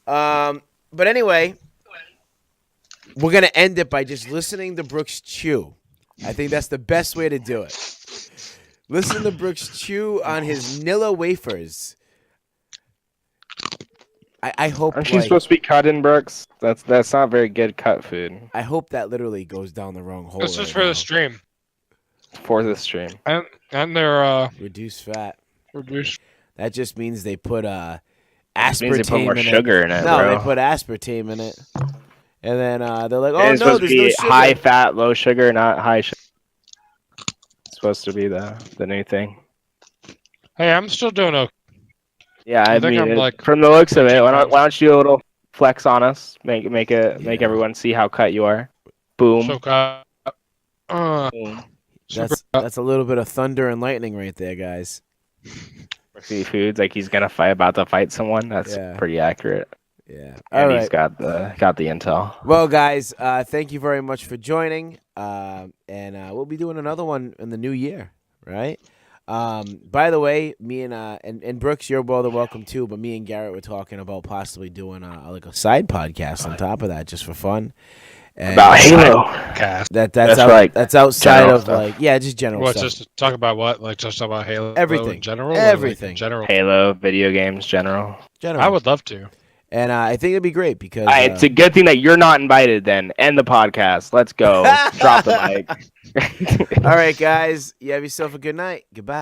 huh? But anyway, we're gonna end it by just listening to Brooks chew. I think that's the best way to do it. Listen to Brooks chew on his Nilla wafers. I hope. Aren't you supposed to be cut in, Brooks? That's not very good cut food. I hope that literally goes down the wrong hole. This is for the stream. For the stream. And they're reduced fat. reduced. That just means they put Means aspartame they put more in sugar in it, No, bro. they put aspartame in it, and then they're like, "Oh It's no, supposed to there's no be sugar." high fat, low sugar, not high sugar. It's supposed to be the new thing. Hey, I'm still doing okay. Yeah, I I think mean, I'm, like, from the looks of it, why don't you do a little flex on us? Make everyone see how cut you are. Boom. So, Boom. That's a little bit of thunder and lightning right there, guys. See foods like he's about to fight someone. That's Yeah. pretty accurate. Yeah. And All right. he's got the intel. Well, guys, thank you very much for joining, and we'll be doing another one in the new year, right? By the way, me and Brooks, you're more than welcome too. But me and Garrett were talking about possibly doing like a side podcast on top of that, just for fun. And About Halo. That's outside general of stuff. just general what? stuff. Just to talk about what? Like just about Halo Everything. in general. Everything. Or, like, in general. Halo, video games, general. I would love to. And I think it'd be great because It's a good thing that you're not invited. Then end the podcast. Let's go. Drop the mic. all right, guys, you have yourself a good night. Goodbye.